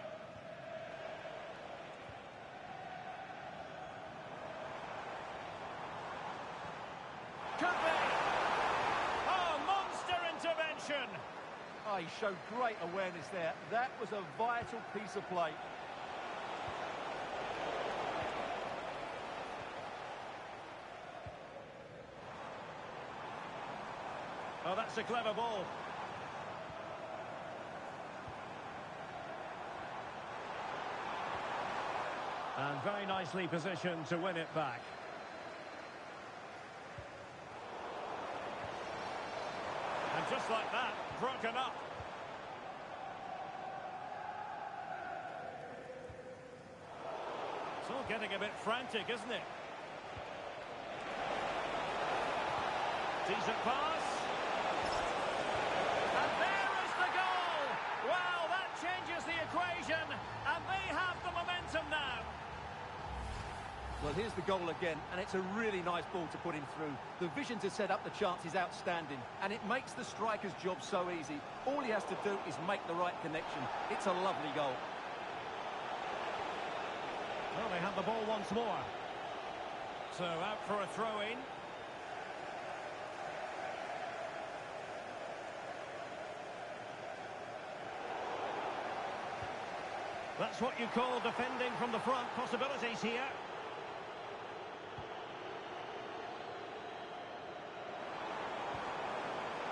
[SPEAKER 2] Could be!
[SPEAKER 1] Oh, monster intervention!
[SPEAKER 2] Oh, he showed great awareness there. That was a vital piece of play.
[SPEAKER 1] Oh, that's a clever ball. And very nicely positioned to win it back. And just like that, broken up. It's all getting a bit frantic, isn't it? Decent pass. And there is the goal! Wow, that changes the equation, and they have the momentum now.
[SPEAKER 2] Well, here's the goal again, and it's a really nice ball to put him through. The vision to set up the chance is outstanding, and it makes the striker's job so easy. All he has to do is make the right connection. It's a lovely goal.
[SPEAKER 1] Well, they have the ball once more. So out for a throw-in. That's what you call defending from the front. Possibilities here.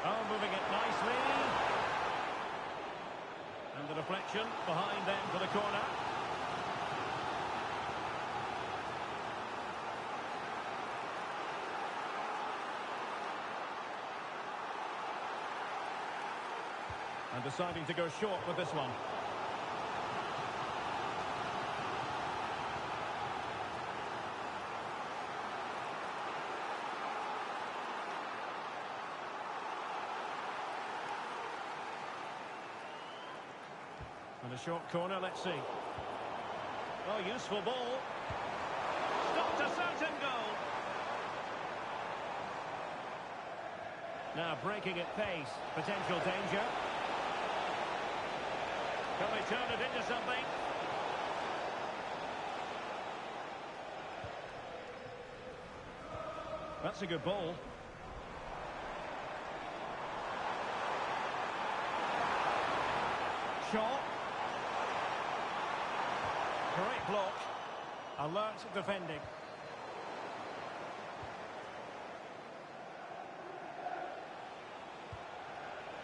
[SPEAKER 1] Oh, moving it nicely. And the deflection behind them for the corner. And deciding to go short with this one. And a short corner, let's see. Oh, useful ball. Stopped a certain goal. Now breaking at pace. Potential danger. Can they turn it into something? That's a good ball. Shaw. Great block. Alert defending.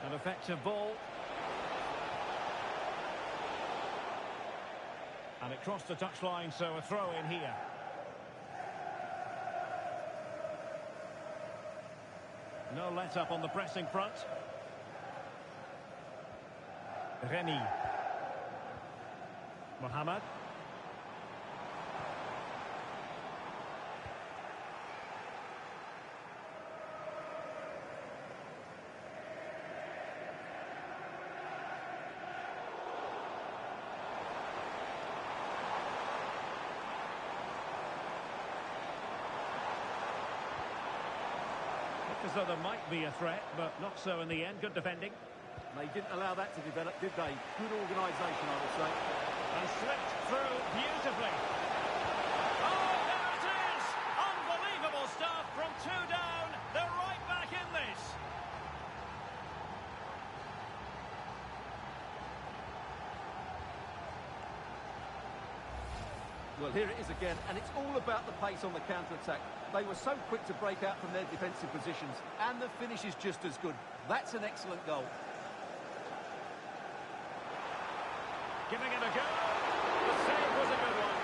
[SPEAKER 1] An effective ball. And it crossed the touchline, so a throw in here. No let-up on the pressing front. Remy. Mohamed. Looked as though there might be a threat, but not so in the end. Good defending.
[SPEAKER 2] They didn't allow that to develop, did they? Good organisation, I would say.
[SPEAKER 1] And slipped through beautifully. Oh, there it is! Unbelievable stuff from two down. They're right back in this.
[SPEAKER 2] Well, here it is again, and it's all about the pace on the counter-attack. They were so quick to break out from their defensive positions, and the finish is just as good. That's an excellent goal.
[SPEAKER 1] Giving it a go. The save was a good one.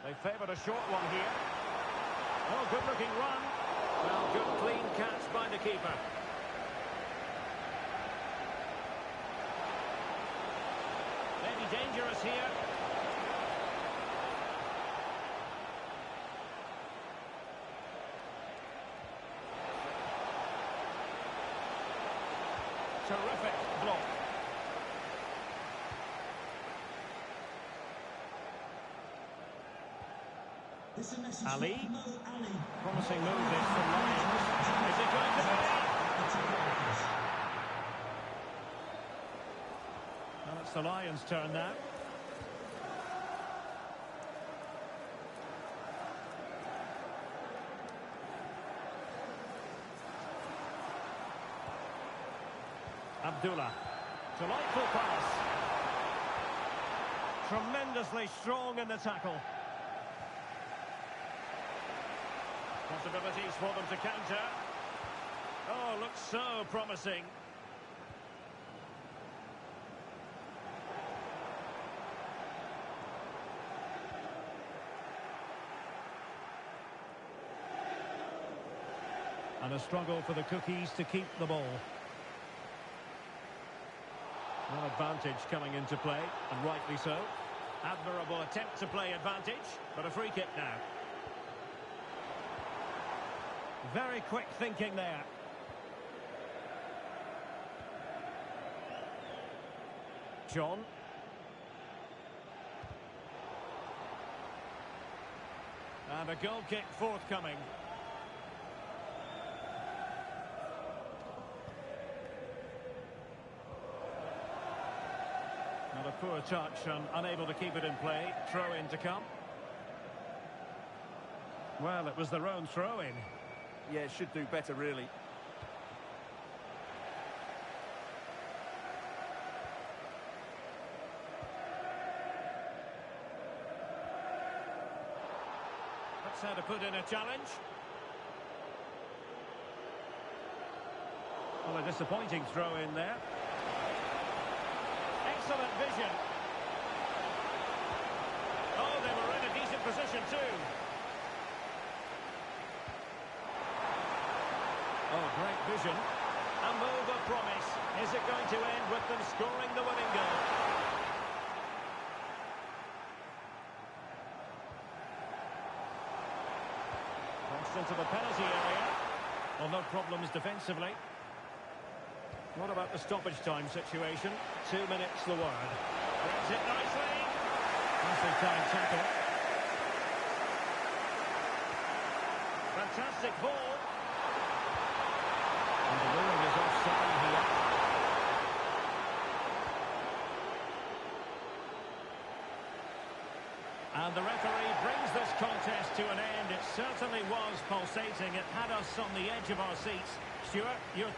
[SPEAKER 1] They favoured a short one here. Oh, good-looking run. Well, good clean catch by the keeper. Maybe dangerous here. Terrific block. Ali. Promising move this from Lions. Is it going to be? Well, it's the Lions' turn now. Abdullah. Delightful pass. Tremendously strong in the tackle. Possibilities for them to counter. Oh, looks so promising. And a struggle for the Cookies to keep the ball. An advantage coming into play, and rightly so. Admirable attempt to play advantage, but a free kick now. Very quick thinking there. John. And a goal kick forthcoming. Not a poor touch and unable to keep it in play. Throw in to come. Well, it was their own throw in.
[SPEAKER 2] Yeah, should do better, really.
[SPEAKER 1] That's how to put in a challenge. Well, a disappointing throw in there. Excellent vision. Oh, they were in a decent position too. Oh, great vision. A move of promise. Is it going to end with them scoring the winning goal? Crossed into the penalty area. Well, no problems defensively. What about the stoppage time situation? 2 minutes the word. Brings it nicely. Nicely timed tackle. Fantastic ball. And the ruling is offside here. And the referee brings this contest to an end. It certainly was pulsating. It had us on the edge of our seats. Stuart, you're...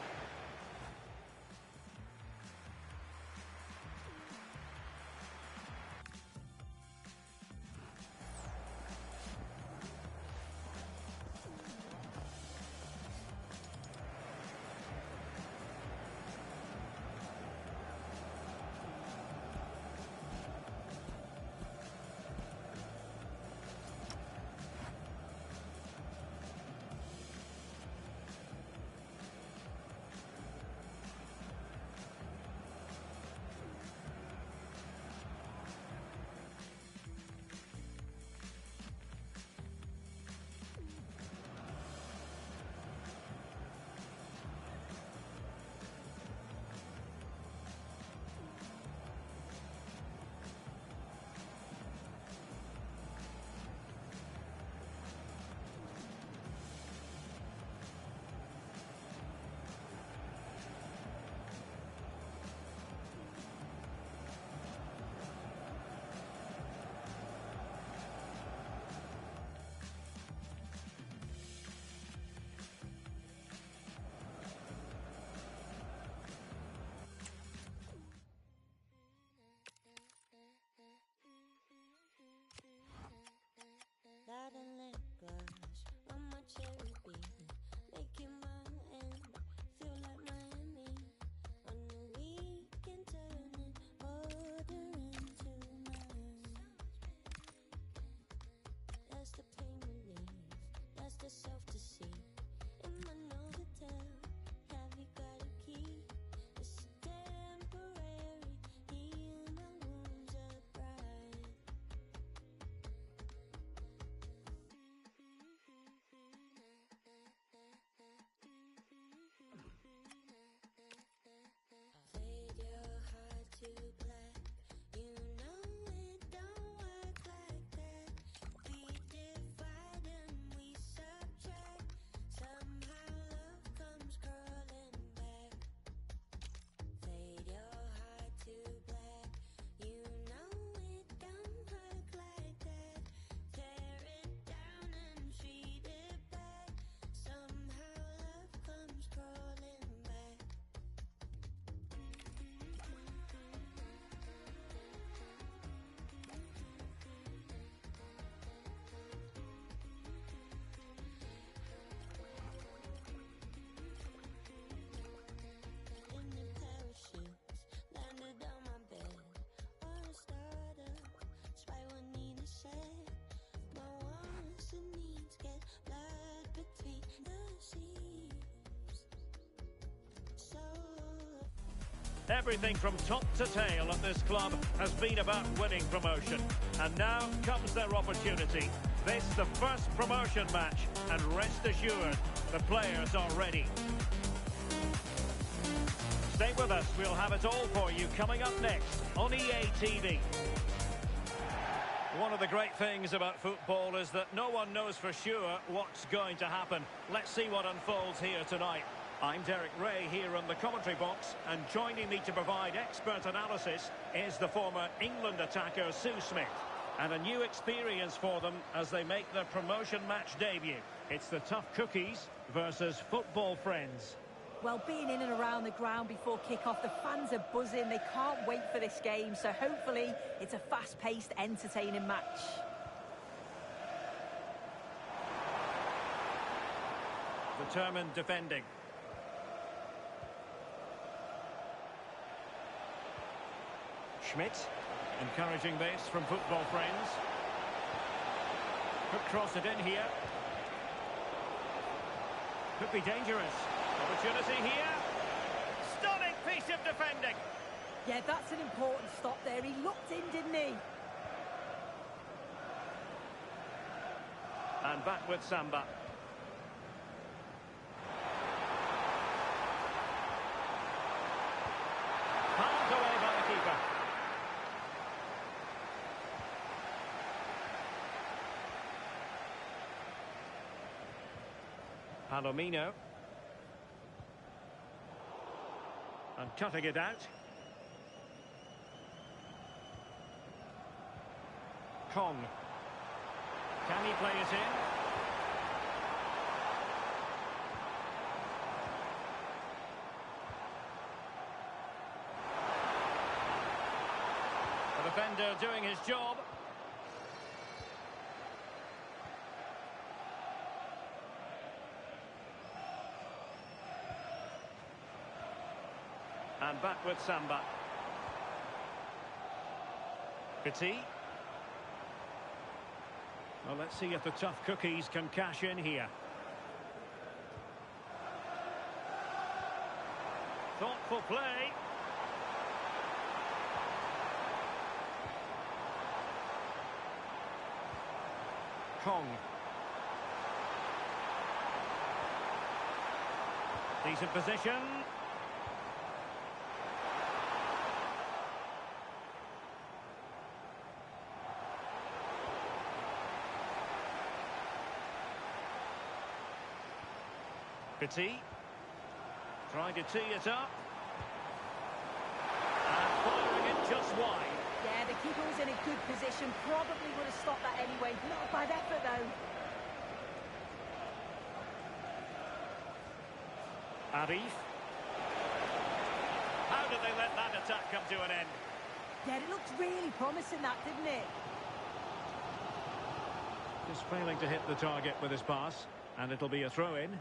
[SPEAKER 1] Everything from top to tail at this club has been about winning promotion. And now comes their opportunity. This the first promotion match, and rest assured, the players are ready. Stay with us, we'll have it all for you coming up next on EA TV. One of the great things about football is that no one knows for sure what's going to happen. Let's see what unfolds here tonight. I'm Derek Ray here in the commentary box, and joining me to provide expert analysis is the former England attacker Sue Smith. And a new experience for them as they make their promotion match debut. It's the tough cookies versus football friends.
[SPEAKER 5] Well, being in and around the ground before kick-off, the fans are buzzing. They can't wait for this game, so hopefully it's a fast-paced, entertaining match.
[SPEAKER 1] Determined defending. Schmidt, encouraging this from football friends. Could cross it in here. Could be dangerous. Opportunity here. Stunning piece of defending.
[SPEAKER 5] Yeah, that's an important stop there. He looked in, didn't he?
[SPEAKER 1] And back with Samba. Palmed away by the keeper. Palomino. And cutting it out. Kong. Can he play it in? The defender doing his job. And back with Samba. Petit. Well, let's see if the tough cookies can cash in here. Thoughtful play. Kong. Decent position. Petit. Trying to tee it up. And firing it just wide.
[SPEAKER 5] Yeah, the keeper was in a good position. Probably would have stopped that anyway. Not a bad effort, though.
[SPEAKER 1] Arif. How did they let that attack come to an end?
[SPEAKER 5] Yeah, it looked really promising, that, didn't it?
[SPEAKER 1] Just failing to hit the target with his pass. And it'll be a throw-in.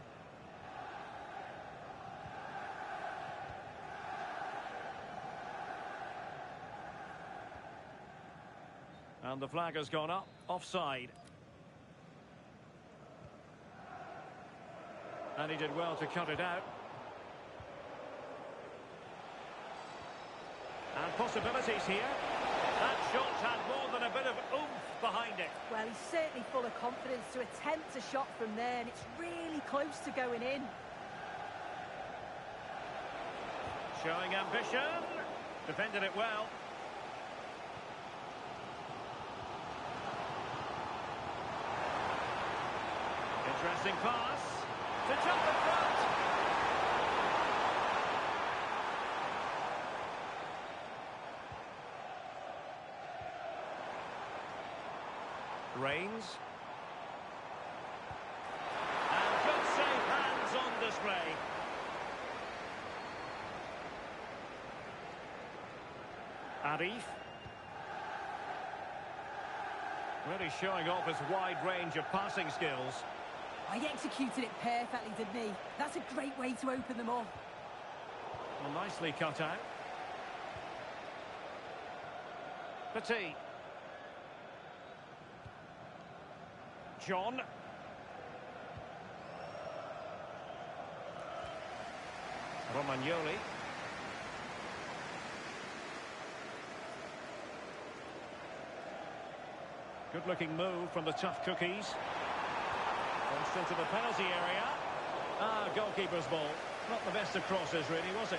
[SPEAKER 1] And the flag has gone up, offside. And he did well to cut it out. And possibilities here. That shot had more than a bit of oomph behind it.
[SPEAKER 5] Well, he's certainly full of confidence to attempt a shot from there, and it's really close to going in.
[SPEAKER 1] Showing ambition. Defended it well. Interesting pass to jump in front. Reigns. And good save, hands on display. Arif. Really showing off his wide range of passing skills.
[SPEAKER 5] He executed it perfectly, didn't he? That's a great way to open them up.
[SPEAKER 1] Well, nicely cut out. Petit. John. Romagnoli. Good-looking move from the tough cookies. Crossed into the penalty area. Ah, goalkeeper's ball. Not the best of crosses, really, was it?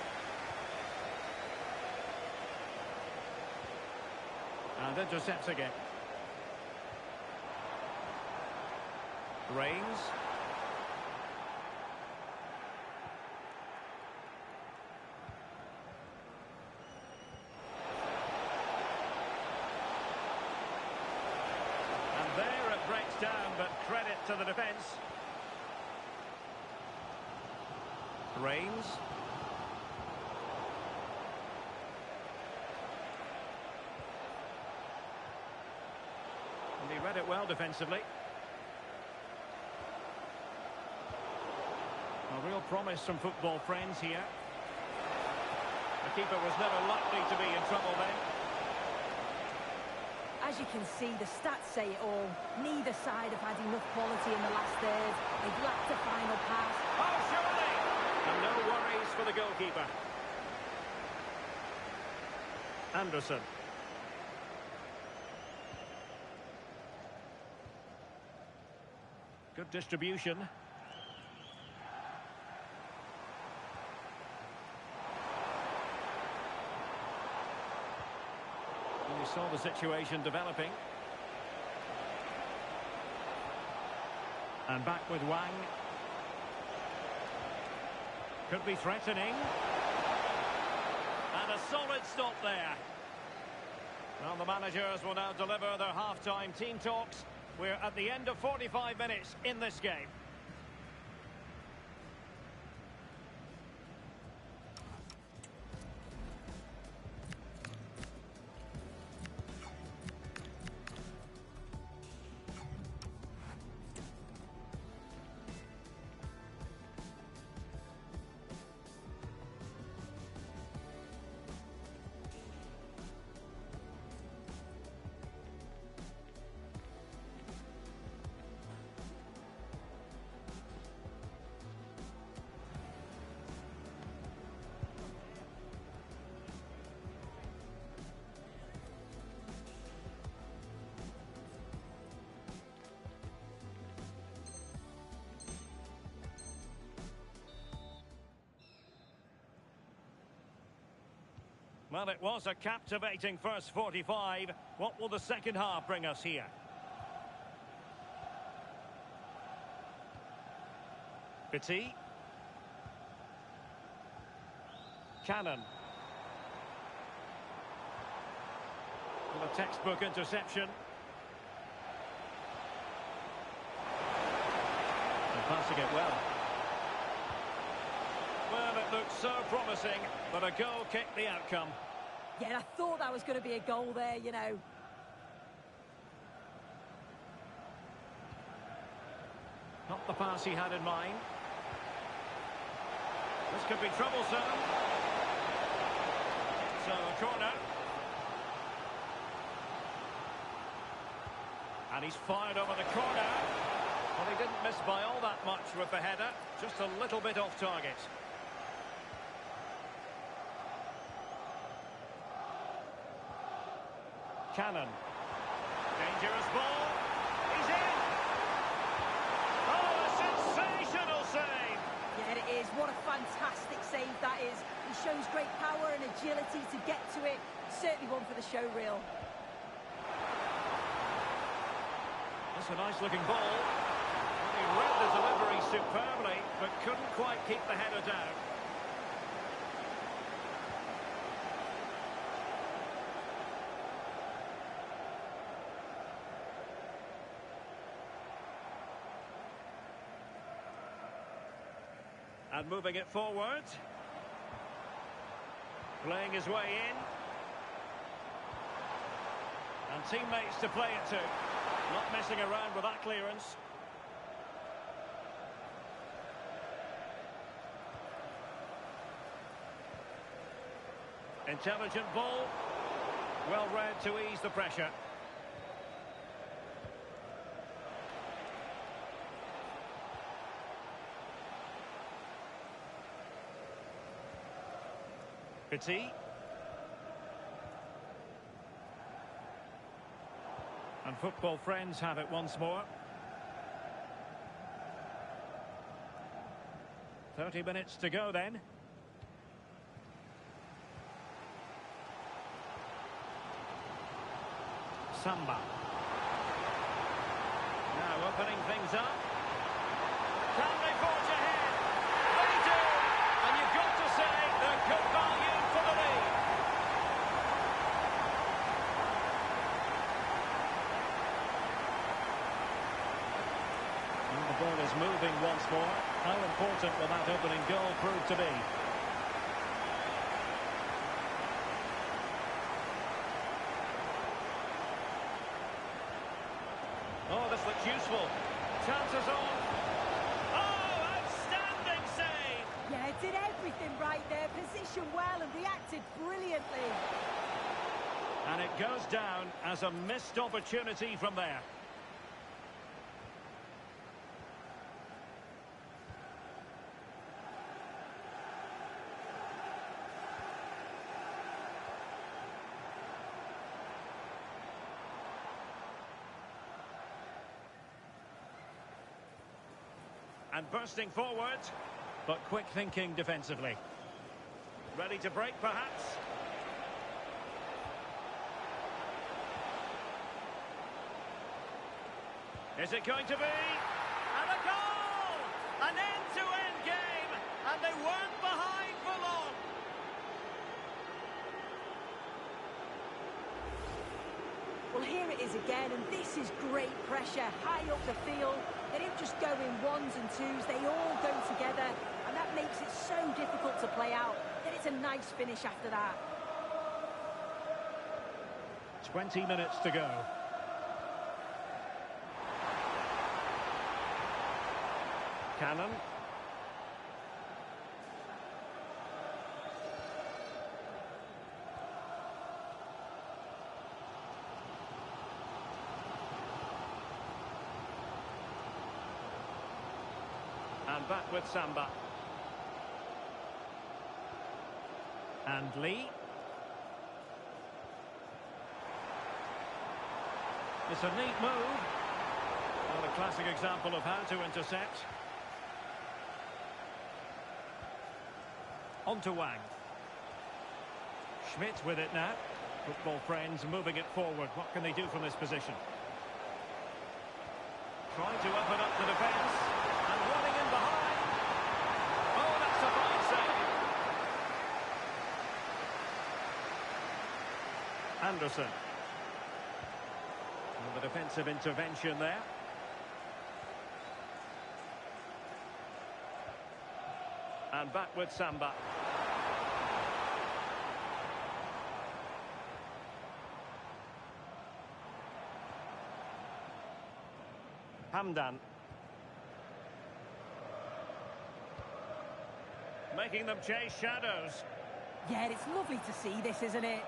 [SPEAKER 1] And intercepts again. Reigns. And there it breaks down, but credit to the defence. Reigns. And he read it well defensively. A real promise from football friends here. The keeper was never likely to be in trouble then.
[SPEAKER 5] As you can see, the stats say it all. Neither side have had enough quality in the last third. They've lacked a final pass.
[SPEAKER 1] Oh, surely! And no worries for the goalkeeper. Anderson. Good distribution. And we saw the situation developing. And back with Wang. Could be threatening. And a solid stop there. Well, the managers will now deliver their half-time team talks. We're at the end of 45 minutes in this game. Well, it was a captivating first 45. What will the second half bring us here? Petit. Cannon. With a textbook interception. And passing it well. Well, it looked so promising, but a goal kicked the outcome.
[SPEAKER 5] Yeah, I thought that was going to be a goal there, you know.
[SPEAKER 1] Not the pass he had in mind. This could be troublesome. So, a corner. And he's fired over the corner. Well, he didn't miss by all that much with the header. Just a little bit off target. Cannon. Dangerous ball. He's in. Oh, a sensational save.
[SPEAKER 5] Yeah, it is. What a fantastic save that is. He shows great power and agility to get to it. Certainly one for the show reel.
[SPEAKER 1] That's a nice-looking ball. He read the delivery superbly, but couldn't quite keep the header down. And moving it forward. Playing his way in. And teammates to play it to. Not messing around with that clearance. Intelligent ball. Well read to ease the pressure. Petit. And And football friends have it once more. 30 minutes to go then. Samba. Now opening things up. Can they forge ahead? They do! And you've got to say they're good value for the lead. And the ball is moving once more. How important will that opening goal prove to be? Oh, this looks useful. Chances on. Oh, outstanding save!
[SPEAKER 5] Yeah, did everything right there. Positioned well and reacted brilliantly.
[SPEAKER 1] And it goes down as a missed opportunity from there. And bursting forward, but quick thinking defensively. Ready to break, perhaps? Is it going to be? And a goal! An end-to-end game, and they weren't behind for long.
[SPEAKER 5] Well, here it is again, and this is great pressure, high up the field. They don't just go in ones and twos, they all go together, and that makes it so difficult to play out. Then it's a nice finish after that.
[SPEAKER 1] 20 minutes to go. Cannon. And back with Samba. And Lee. It's a neat move. Well, a classic example of how to intercept. On to Wang. Schmidt with it now. Football friends moving it forward. What can they do from this position? Trying to open up the defence. And running in behind. Oh, that's a fine save. Anderson. And the defensive intervention there. And back with Samba. Hamdan. Making them chase shadows.
[SPEAKER 5] Yeah, it's lovely to see this, isn't it?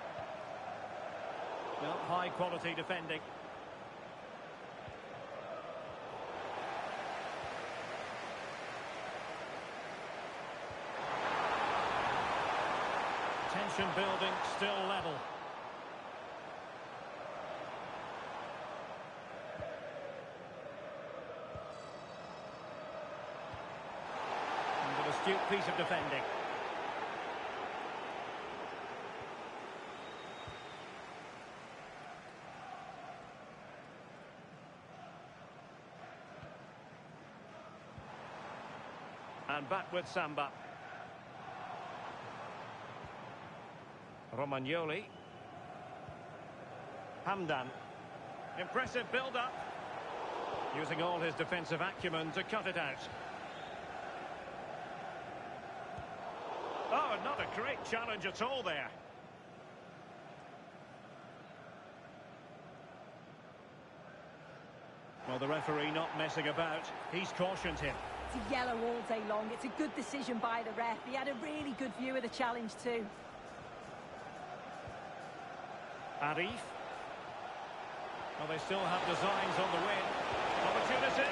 [SPEAKER 1] Well, high quality defending. Tension building, still level. And an astute piece of defending. And back with Samba. Romagnoli. Hamdan. Impressive build-up. Using all his defensive acumen to cut it out. Oh, not a great challenge at all there. Well, the referee not messing about. He's cautioned him.
[SPEAKER 5] It's a yellow all day long. It's a good decision by the ref. He had a really good view of the challenge too.
[SPEAKER 1] Arif. Well, they still have designs on the win. Opportunity.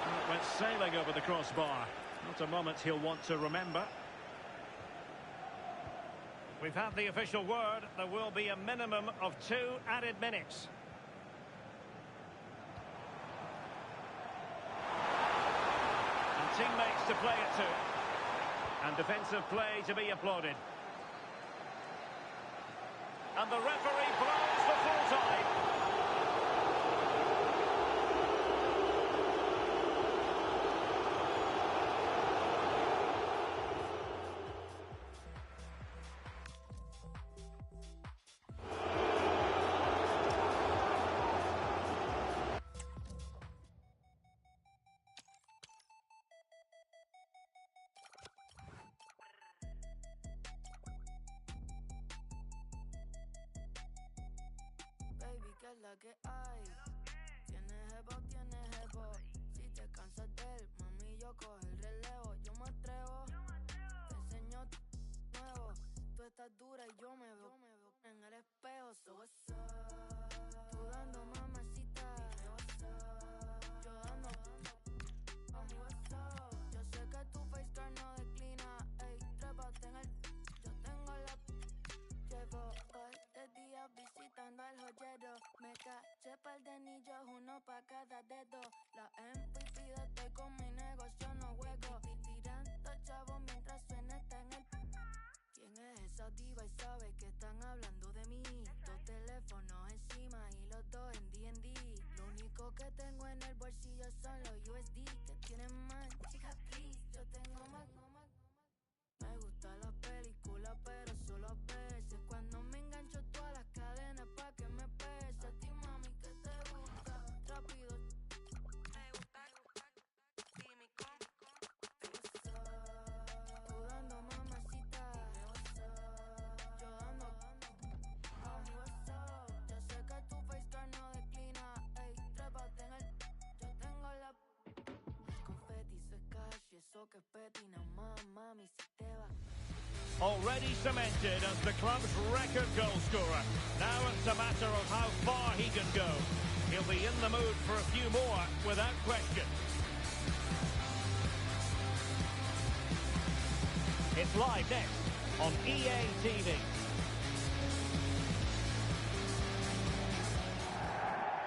[SPEAKER 1] And it went sailing over the crossbar. Not a moment he'll want to remember. We've had the official word. There will be a minimum of 2 added minutes. to play it to. And defensive play to be applauded. And the referee blows the full time.
[SPEAKER 6] Baby, ¿qué es la que hay? Tienes jevo. Si te cansas de él, mami, yo cojo el relevo. Yo me atrevo, te enseño nuevo. Tú estás dura y yo me veo en el espejo. So what's up? Tú dando mamacita. Dime what's up. Yo dando, mami, what's up. Yo sé que tu face card no declina. Ey, trépate en el, yo tengo la... Llevo par de días visitando al joyero. Me caché par de anillos, uno pa' cada dedo. La MVP de estoy con mi negocio, no juego. Tirando chavos mientras suena está en el... ¿Quién es esa diva y sabe que están hablando de mí? Dos teléfonos encima y los dos en D&D. Lo único que tengo en el bolsillo son los USD. Que tienen más, chica, please. Yo tengo más. Me gusta la película, pero solo a veces. Cuando me engancho todas las cadenas pa' que me pese. A ti, mami, que te gusta rápido. Me gusta dime con tú dando mamacita. Yo dando mami, what's up? Yo sé que tu face card no declina. Ey, trépate en el, yo tengo la... El confeti so es cash y eso que es petina. Mami, si te va.
[SPEAKER 1] Already cemented as the club's record goal scorer. Now it's a matter of how far he can go. He'll be in the mood for a few more, without question. It's live next on EA TV.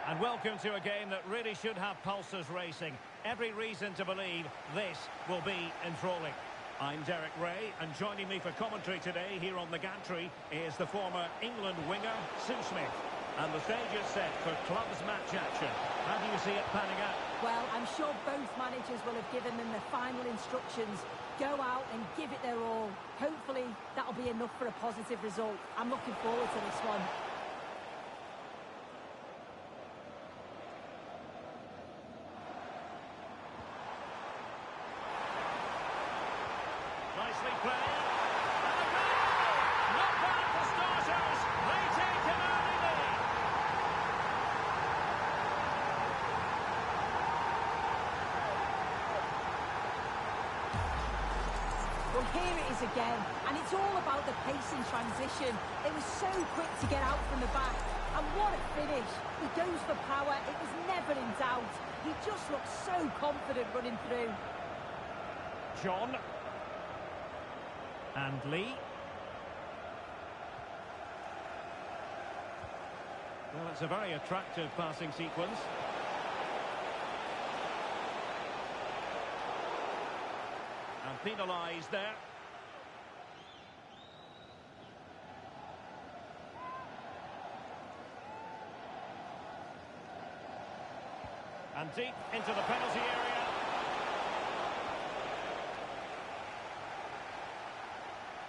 [SPEAKER 1] And welcome to a game that really should have pulses racing. Every reason to believe this will be enthralling. I'm Derek Ray, and joining me for commentary today here on the gantry is the former England winger, Sue Smith. And the stage is set for clubs match action. How do you see it panning out?
[SPEAKER 5] Well, I'm sure both managers will have given them the final instructions. Go out and give it their all. Hopefully, that'll be enough for a positive result. I'm looking forward to this one.
[SPEAKER 1] Nicely played. And a goal! Not bad for starters. They take an early lead.
[SPEAKER 5] Well, here it is again, and it's all about the pace in transition. It was so quick to get out from the back, and what a finish. He goes for power. It was never in doubt. He just looked so confident running through.
[SPEAKER 1] John. And Lee. Well, it's a very attractive passing sequence. And penalised there. And deep into the penalty area.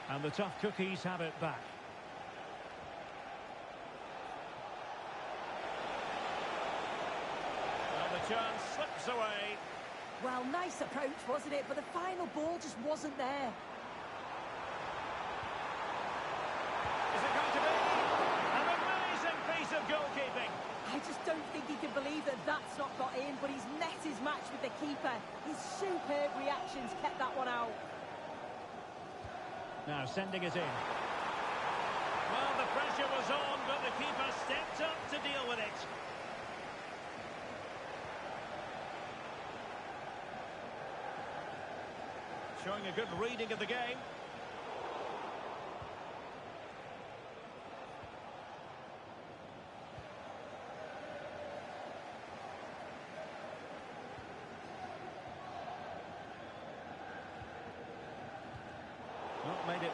[SPEAKER 1] And the tough cookies have it back. And the chance slips away.
[SPEAKER 5] Well, nice approach, wasn't it? But the final ball just wasn't there.
[SPEAKER 1] Is it going to be? An amazing piece of goalkeeping.
[SPEAKER 5] I just don't think he can believe that that's not got in, but he's met his match with the keeper. His superb reactions kept that one out.
[SPEAKER 1] Now sending it in. Well, the pressure was on, but the keeper stepped up to deal with it. Showing a good reading of the game.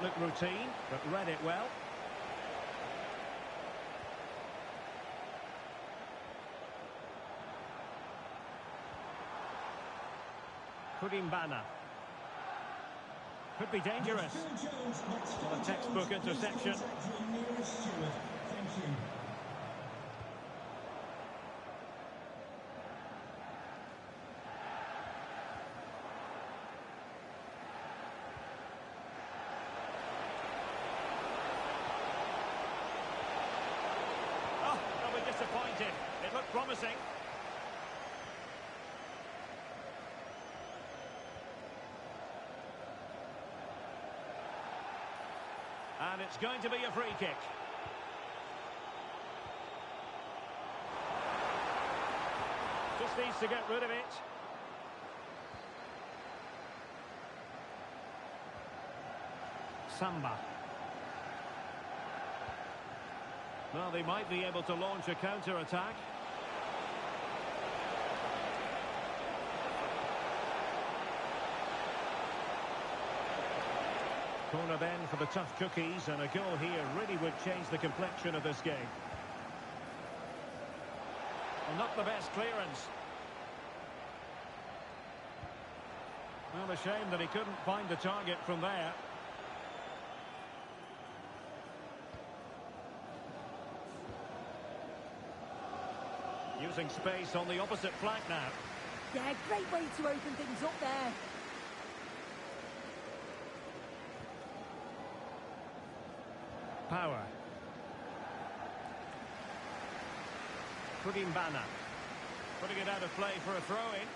[SPEAKER 1] might look routine, but read it well. Kurimbana. Could be dangerous. Well, a textbook interception. Oh, they'll be disappointed. It looked promising. And it's going to be a free kick. Just needs to get rid of it. Samba. Well, they might be able to launch a counter-attack. Corner then for the tough cookies, and a goal here really would change the complexion of this game. Well, not the best clearance. Well, a shame that he couldn't find the target from there. Using space on the opposite flank now.
[SPEAKER 5] Yeah, great way to open things up there.
[SPEAKER 1] Power. Kurimbana. Putting it out of play for a throw-in.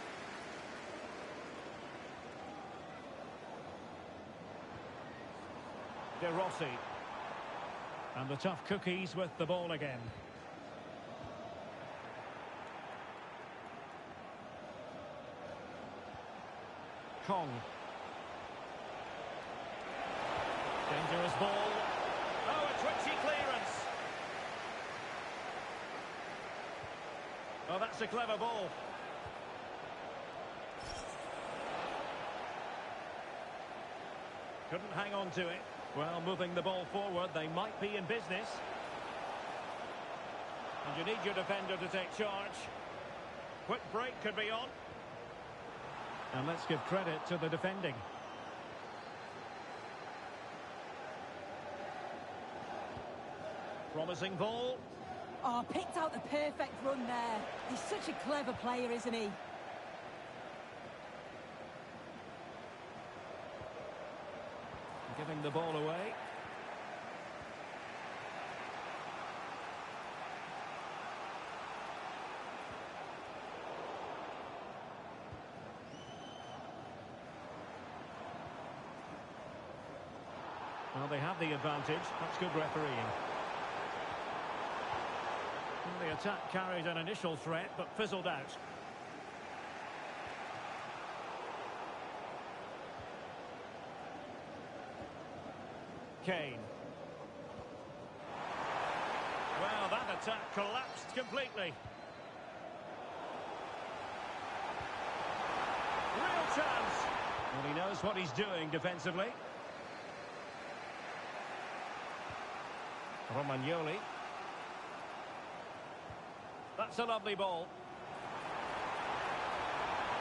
[SPEAKER 1] De Rossi. And the tough cookies with the ball again. Kong. Dangerous ball. Oh, a twitchy clearance. Oh, that's a clever ball. Couldn't hang on to it. Well, moving the ball forward, they might be in business. And you need your defender to take charge. Quick break could be on. And let's give credit to the defending. Promising ball.
[SPEAKER 5] Oh, picked out the perfect run there. He's such a clever player, isn't he?
[SPEAKER 1] Giving the ball away. Well, they have the advantage. That's good refereeing. Well, the attack carried an initial threat, but fizzled out. Kane. Well, that attack collapsed completely. Real chance. Well, he knows what he's doing defensively. Romagnoli. That's a lovely ball.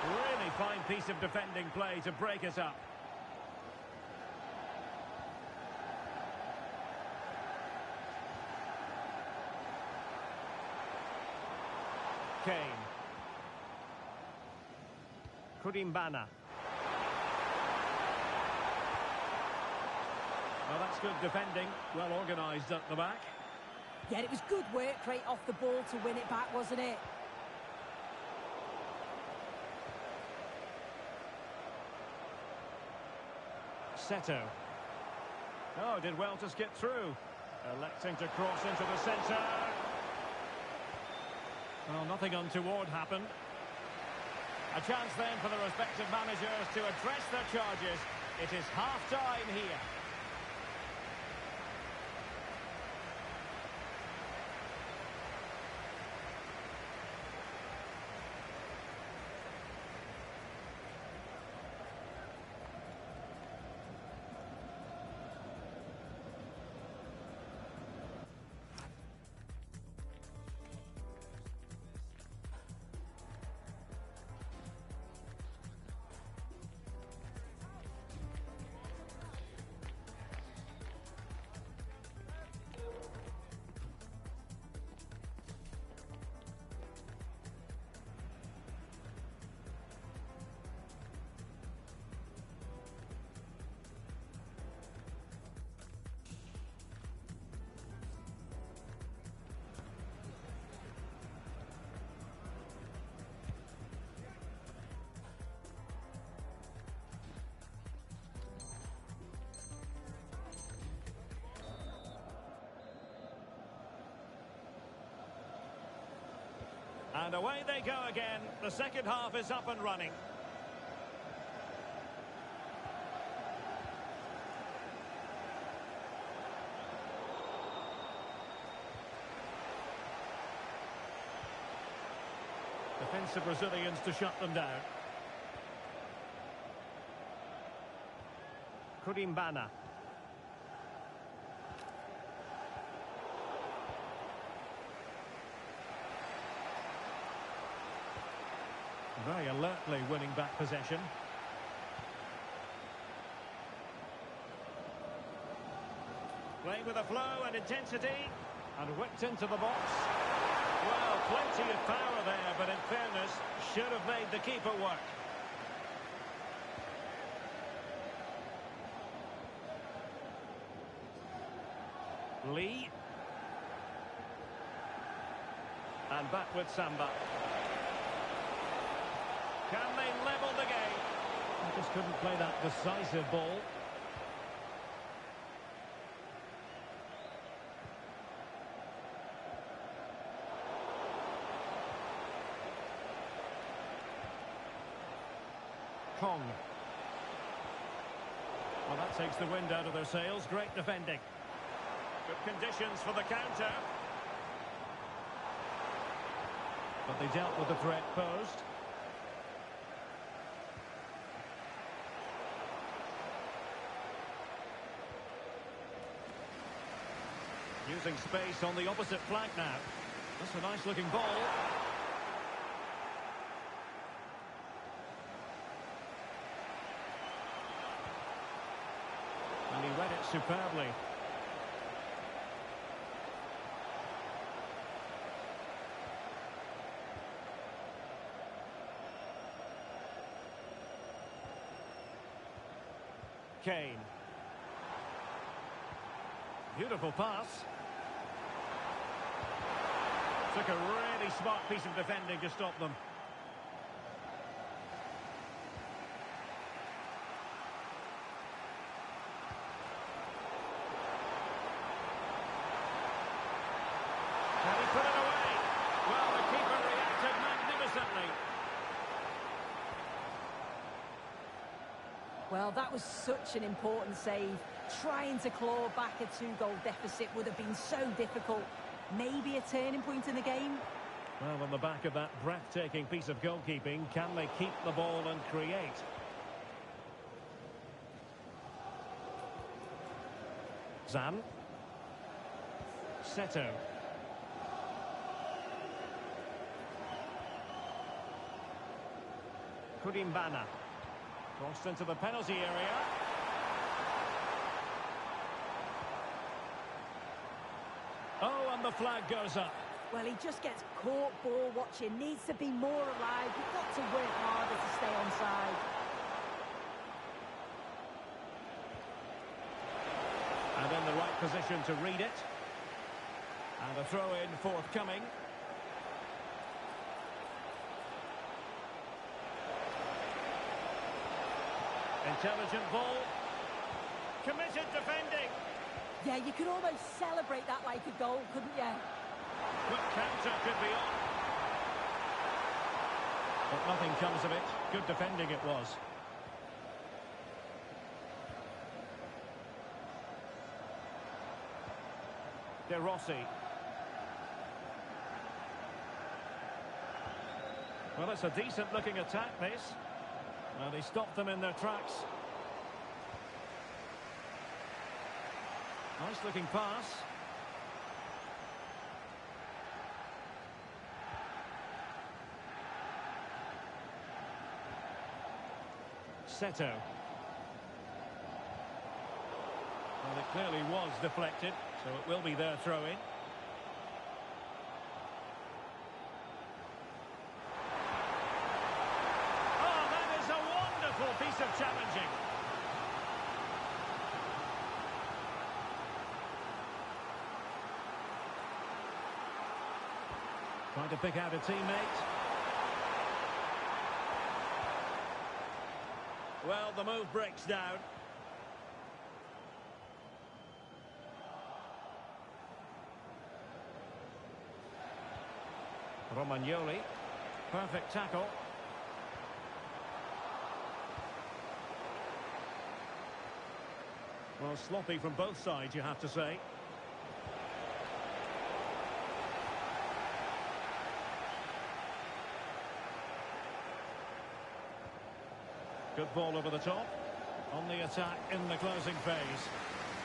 [SPEAKER 1] Really fine piece of defending play to break us up. Kane. Kurimbana. Well, that's good defending. Well organised at the back.
[SPEAKER 5] Yeah, it was good work right off the ball to win it back, wasn't it?
[SPEAKER 1] Seto. Oh, did well to skip through. Electing to cross into the centre. Well, nothing untoward happened. A chance then for the respective managers to address their charges. It is half-time here. And away they go again. The second half is up and running. Defensive Brazilians to shut them down. Kurimbana. Very alertly winning back possession. Playing with a flow and intensity, and whipped into the box. Well, plenty of power there, but in fairness, should have made the keeper work. Lee. And back with Samba. Can they level the game? They just couldn't play that decisive ball. Kong. Well, that takes the wind out of their sails. Great defending. Good conditions for the counter. But they dealt with the threat posed. Using space on the opposite flank now. That's a nice looking ball. And he read it superbly. Kane. Beautiful pass. Took a really smart piece of defending to stop them. Can he put it away? Well, the keeper reacted magnificently.
[SPEAKER 5] Well, that was such an important save. Trying to claw back a 2-goal deficit would have been so difficult. Maybe a turning point in the game.
[SPEAKER 1] Well, on the back of that breathtaking piece of goalkeeping, can they keep the ball and create? Zan. Seto. Kurimbana. Crossed into the penalty area. Oh, and the flag goes up.
[SPEAKER 5] Well, he just gets caught ball watching. Needs to be more alive. You've got to work harder to stay onside.
[SPEAKER 1] And in the right position to read it. And a throw-in forthcoming. Intelligent ball. Committed defending.
[SPEAKER 5] Yeah, you could almost celebrate that like a goal, couldn't you?
[SPEAKER 1] Quick counter could be on. But nothing comes of it. Good defending it was. De Rossi. Well, it's a decent-looking attack, this. Well, they stopped them in their tracks. Nice-looking pass. Seto. Well, it clearly was deflected, so it will be their throw-in. Oh, that is a wonderful piece of challenging. Trying to pick out a teammate. Well, the move breaks down. Romagnoli. Perfect tackle. Well, sloppy from both sides, you have to say. Good ball over the top. On the attack in the closing phase.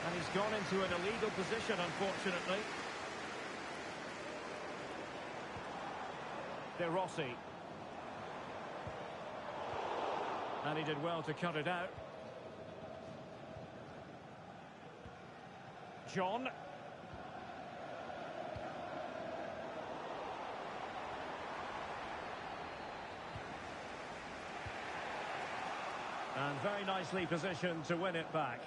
[SPEAKER 1] And he's gone into an illegal position, unfortunately. De Rossi. And he did well to cut it out. John. And very nicely positioned to win it back.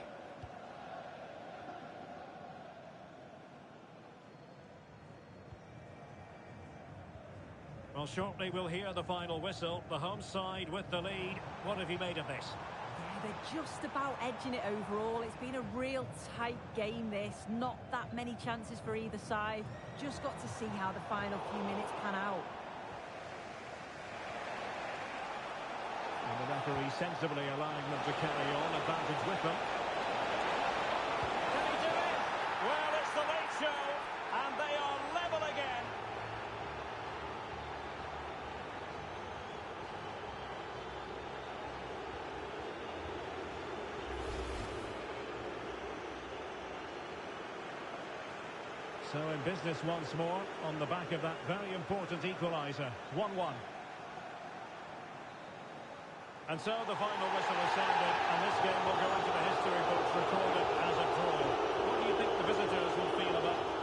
[SPEAKER 1] Well, shortly we'll hear the final whistle. The home side with the lead. What have you made of this?
[SPEAKER 5] Yeah, they're just about edging it overall. It's been a real tight game, this. Not that many chances for either side. Just got to see how the final few minutes pan out.
[SPEAKER 1] And the referee sensibly allowing them to carry on. Advantage with them. Can he do it? Well, it's the late show. And they are level again. So in business once more on the back of that very important equaliser. 1-1. And so the final whistle is sounded, and this game will go into the history books recorded as a draw. What do you think the visitors will feel about it?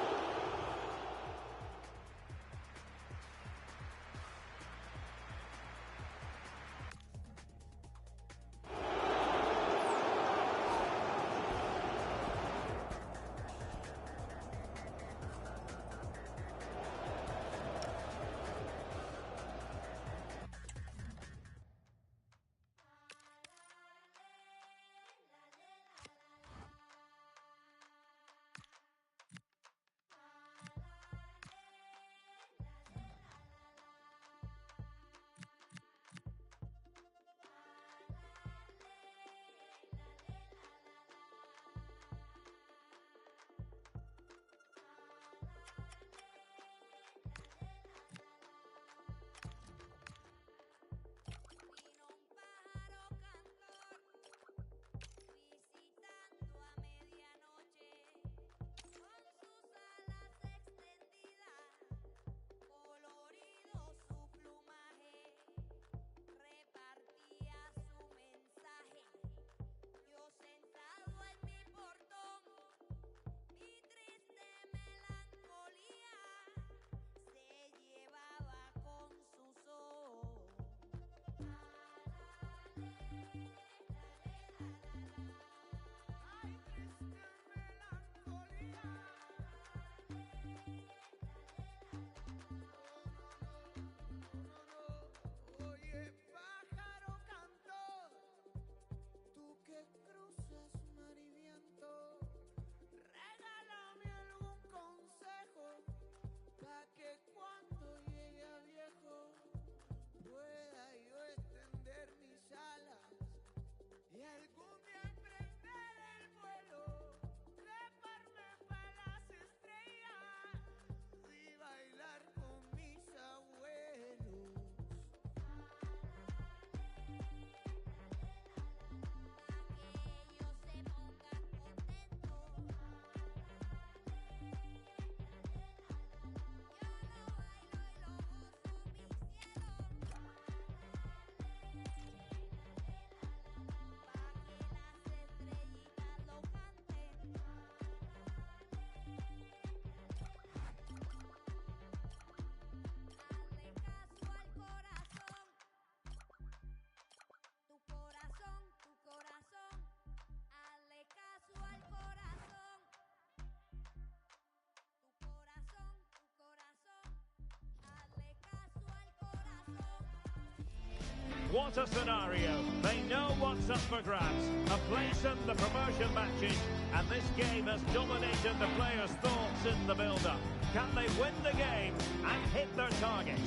[SPEAKER 1] what a scenario. They know what's up for grabs. A place in the promotion matches, and this game has dominated the players' thoughts in the build-up. Can they win the game and hit their target?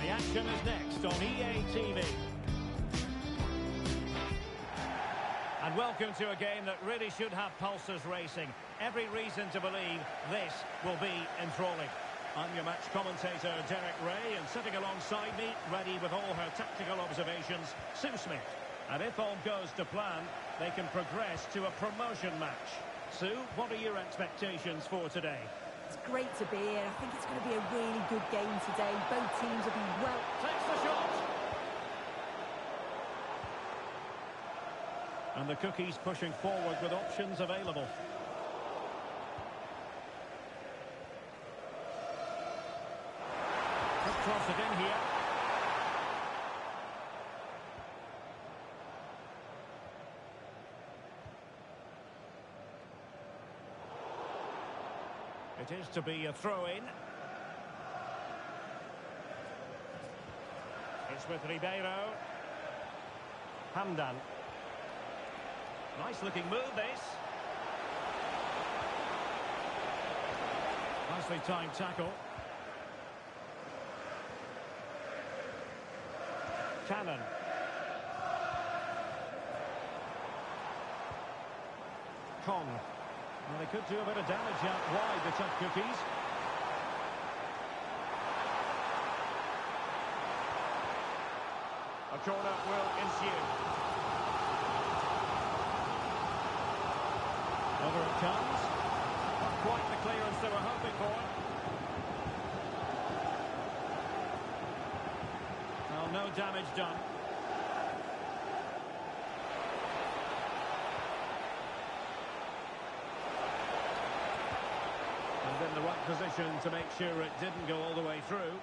[SPEAKER 1] The action is next on EA TV. And welcome to a game that really should have pulses racing. Every reason to believe this will be enthralling. I'm your match commentator, Derek Ray, and sitting alongside me, ready with all her tactical observations, Sue Smith. And if all goes to plan, they can progress to a promotion match. Sue, what are your expectations for today?
[SPEAKER 5] It's great to be here. I think it's going to be a really good game today. Both teams will be well...
[SPEAKER 1] Takes the shot! And the Cookies pushing forward with options available. Could cross it in here. It is to be a throw-in. It's with Ribeiro. Hamdan. Nice looking move, this. Nicely timed tackle. Cannon. Kong. Well, they could do a bit of damage out wide, the tough Cookies. A corner will ensue. Over it comes. Not quite the clearance they were hoping for. Well, no damage done. And in the right position to make sure it didn't go all the way through.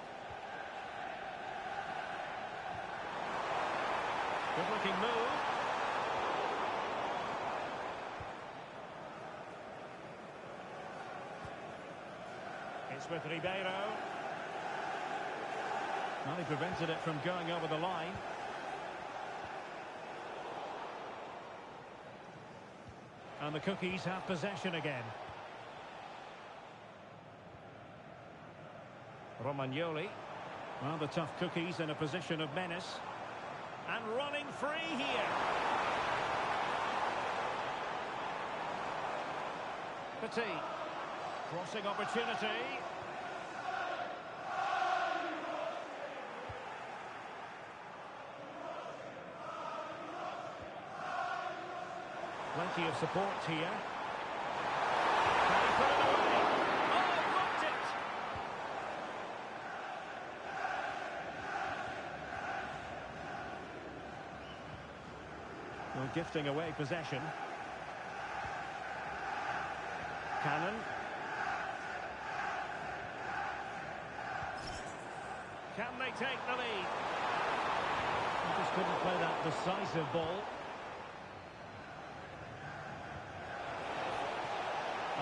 [SPEAKER 1] Good-looking move. It's with Ribeiro. Well, he prevented it from going over the line. And the Cookies have possession again. Romagnoli. Well, the tough Cookies in a position of menace. And running free here. Petit. Crossing opportunity. Plenty of support here. Can he put it away? Oh, blocked it! Well, gifting away possession. Cannon. Can they take the lead? They just couldn't play that decisive ball.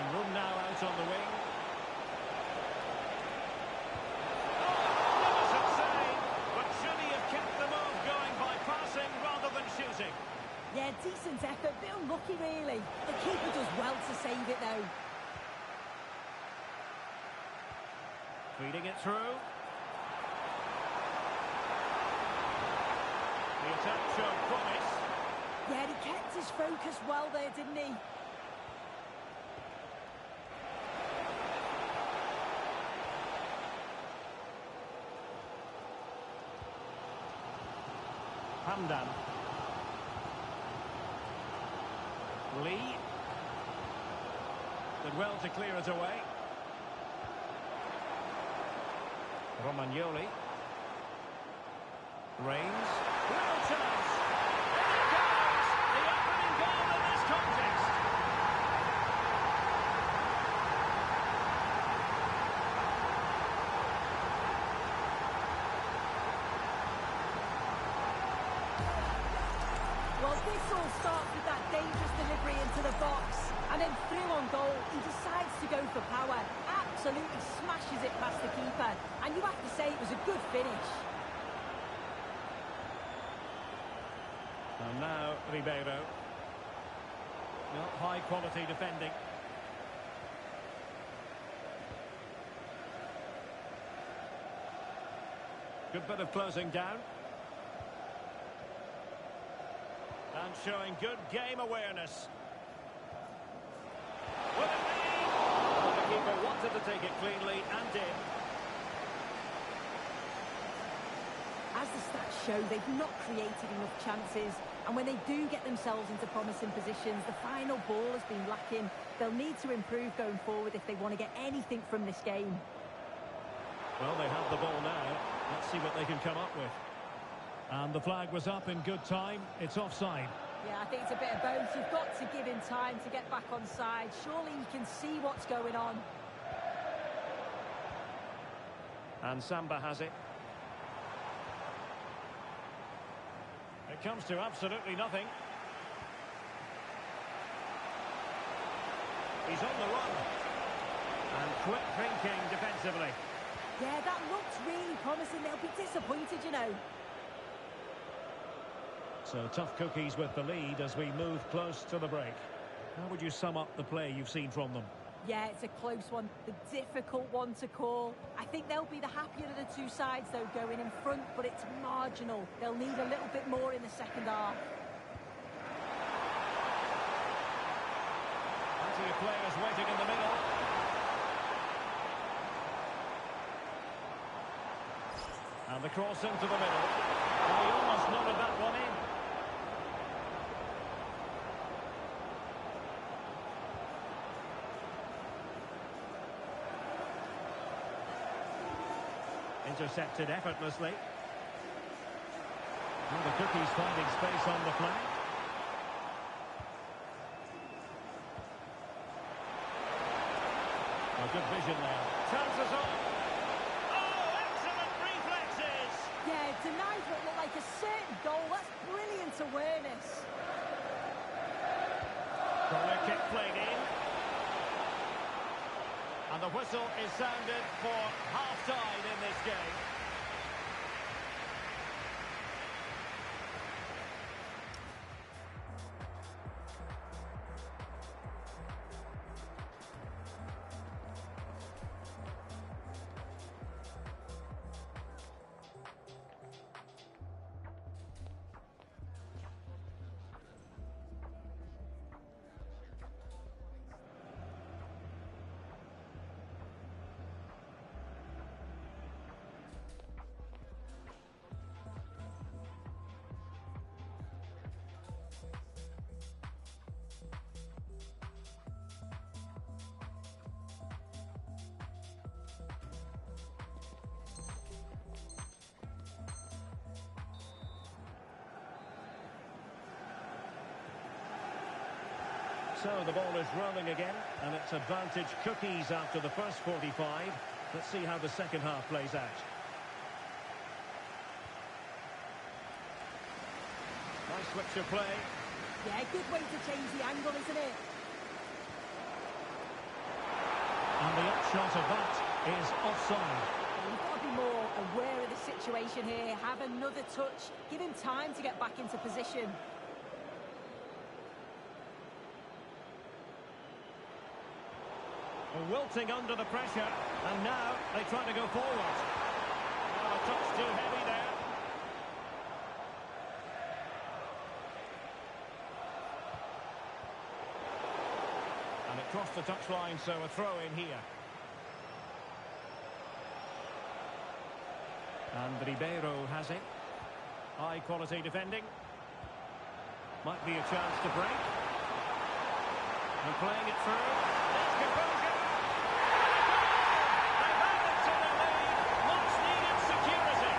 [SPEAKER 1] And room now out on the wing. Oh, innocent save! But should he have kept the move going by passing rather than shooting?
[SPEAKER 5] Yeah, decent effort, bit unlucky really. The keeper does well to save it though.
[SPEAKER 1] Feeding it through. The attack showed promise.
[SPEAKER 5] Yeah, he kept his focus well there, didn't he?
[SPEAKER 1] Hamdan. Lee. Did well to clear it away. Romagnoli. Reigns. Real chance. There it goes. The opening goal in this contest.
[SPEAKER 5] Well, this all starts with that dangerous delivery into the box. And then through on goal, he decides to go for power. Absolutely smashes it past the keeper. And you have to say it was a good finish.
[SPEAKER 1] And now Ribeiro. Not high quality defending. Good bit of closing down. And showing good game awareness. Will it be? Well, the keeper wanted to take it cleanly and did.
[SPEAKER 5] As the stats show, they've not created enough chances, and when they do get themselves into promising positions, the final ball has been lacking. They'll need to improve going forward if they want to get anything from this game.
[SPEAKER 1] Well, they have the ball now. Let's see what they can come up with. And the flag was up in good time. It's offside.
[SPEAKER 5] Yeah, I think it's a bit of both. You've got to give him time to get back on side. Surely he can see what's going on.
[SPEAKER 1] And Samba has it. It comes to absolutely nothing. He's on the run. And quick thinking defensively.
[SPEAKER 5] Yeah, that looks really promising. They'll be disappointed, you know.
[SPEAKER 1] So tough cookies with the lead as we move close to the break. How would you sum up the play you've seen from them?
[SPEAKER 5] Yeah, it's a close one. The difficult one to call. I think they'll be the happier of the two sides, though, going in front, but it's marginal. They'll need a little bit more in the second half.
[SPEAKER 1] Plenty of players waiting in the middle. And the cross into the middle. Oh, he almost nodded that one in. Intercepted effortlessly. And the cookies finding space on the flank. A good vision there. Chances on. Oh, excellent reflexes!
[SPEAKER 5] Yeah, denied what looked like a certain goal. That's brilliant awareness.
[SPEAKER 1] Corner kick played in. And the whistle is sounded for half-time in this game. So the ball is rolling again, and it's advantage cookies after the first 45. Let's see how the second half plays out. Nice switch of play.
[SPEAKER 5] Yeah, good way to change the angle, isn't it?
[SPEAKER 1] And the upshot of that is offside.
[SPEAKER 5] You've got to be more aware of the situation here. Have another touch. Give him time to get back into position.
[SPEAKER 1] Wilting under the pressure, and now they try to go forward. Oh, a touch too heavy there. And it crossed the touchline, so a throw in here. And Ribeiro has it. High quality defending. Might be a chance to break. And playing it through. There's composure. They've added to the lead. Much needed security.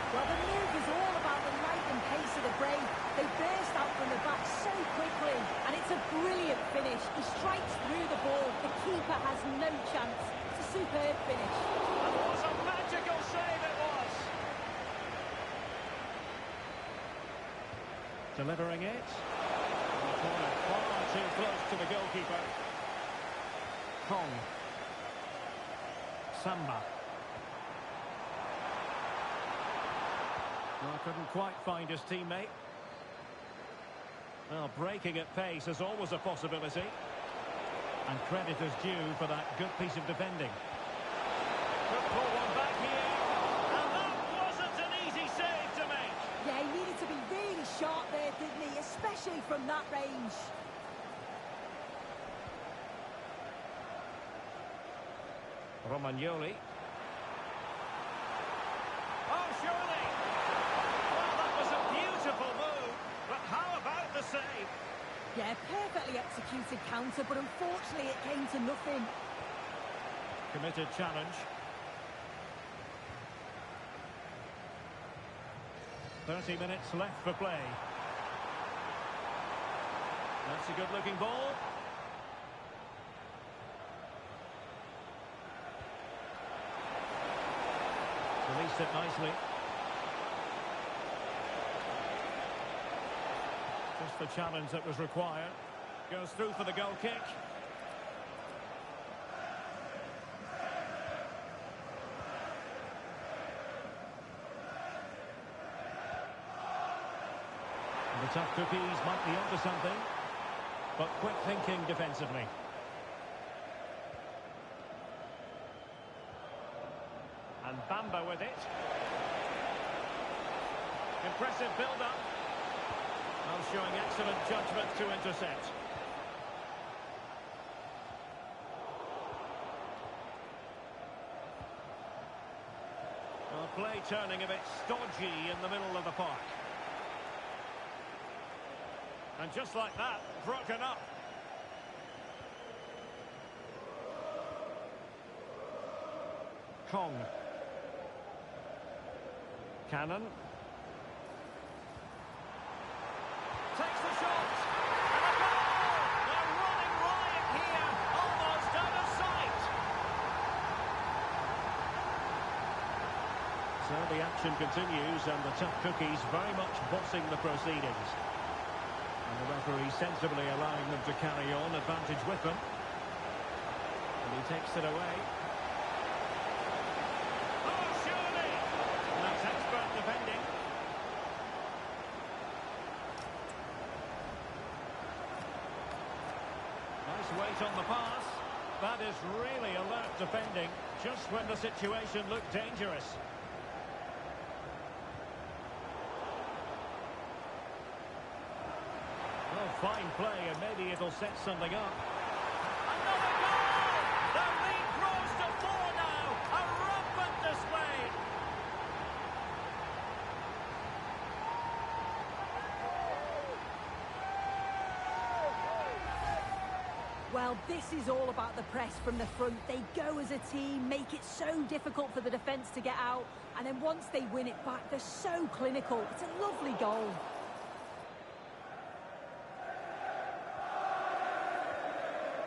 [SPEAKER 5] Well, the move is all about the light and pace of the break. They burst out from the back so quickly, and it's a brilliant finish. He strikes through the ball. The keeper has no chance. It's a superb finish.
[SPEAKER 1] And what a magical save it was. Delivering it. And the corner far too close to the goalkeeper. Kong. Samba. Well, couldn't quite find his teammate. Well, breaking at pace is always a possibility. And credit is due for that good piece of defending. Could pull one back here. And that wasn't an easy save to make.
[SPEAKER 5] Yeah, he needed to be really sharp there, didn't he? Especially from that range.
[SPEAKER 1] Romagnoli. Oh, surely! Well, that was a beautiful move, but how about the save?
[SPEAKER 5] Yeah, perfectly executed counter, but unfortunately it came to nothing.
[SPEAKER 1] Committed challenge. 30 minutes left for play. That's a good-looking ball. Released it nicely. Just the challenge that was required. Goes through for the goal kick. And the tough cookies might be onto something, but quick thinking defensively. And Bamba with it. Impressive build-up. Well, showing excellent judgment to intercept. Well, play turning a bit stodgy in the middle of the park. And just like that, broken up. Kong. Cannon. Takes the shot. And a goal! They're running riot here. Almost out of sight. So the action continues and the tough cookies very much bossing the proceedings. And the referee sensibly allowing them to carry on, advantage with them. And he takes it away. Defending. Nice weight on the pass. That is really alert defending, just when the situation looked dangerous. Oh, fine play, and maybe it'll set something up. Another goal! The lead grows to 4 now. A rampant display.
[SPEAKER 5] Well, this is all about the press from the front. They go as a team, make it so difficult for the defence to get out, and then once they win it back, they're so clinical. It's a lovely goal.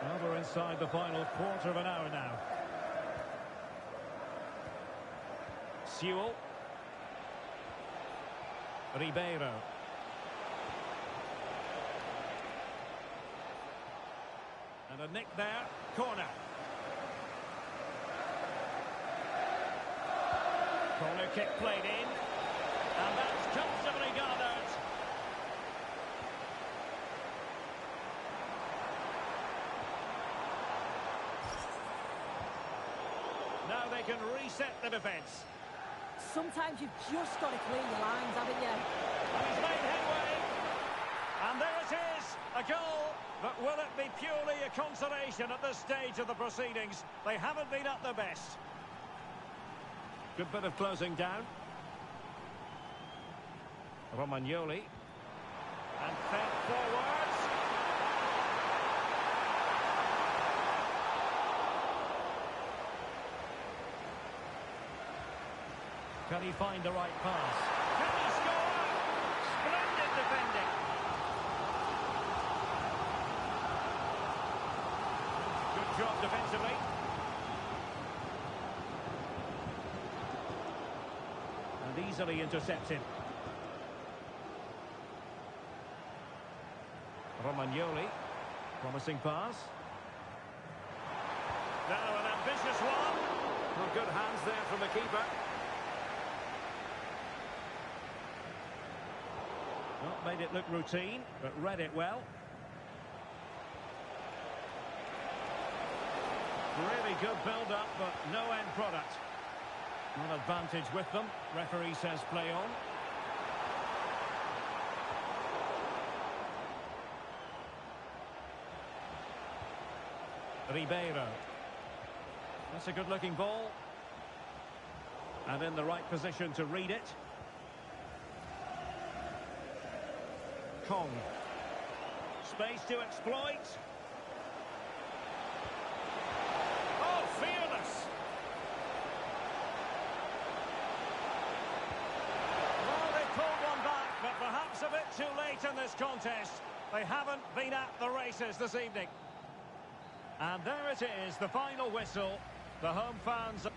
[SPEAKER 1] Well, we're inside the final quarter of an hour now. Sewell. Ribeiro. And a nick there, corner. Corner kick played in. And that's comfortably gathered. Now they can reset the defence.
[SPEAKER 5] Sometimes you've just got to clear your lines, haven't you?
[SPEAKER 1] And he's made headway. And there it is, a goal. But will it be purely a consolation at this stage of the proceedings? They haven't been at their best. Good bit of closing down. Romagnoli. And fed forwards. Can he find the right pass? Can he score? Splendid defending. Job defensively. And easily intercepted. Romagnoli. Promising pass. Now an ambitious one. Well, good hands there from the keeper. Not made it look routine, but read it well. Really good build-up, but no end product. An advantage with them. Referee says play on. Ribeiro. That's a good-looking ball. And in the right position to read it. Kong. Space to exploit. Oh, fearless! Well, they pulled one back, but perhaps a bit too late in this contest. They haven't been at the races this evening. And there it is, the final whistle. The home fans...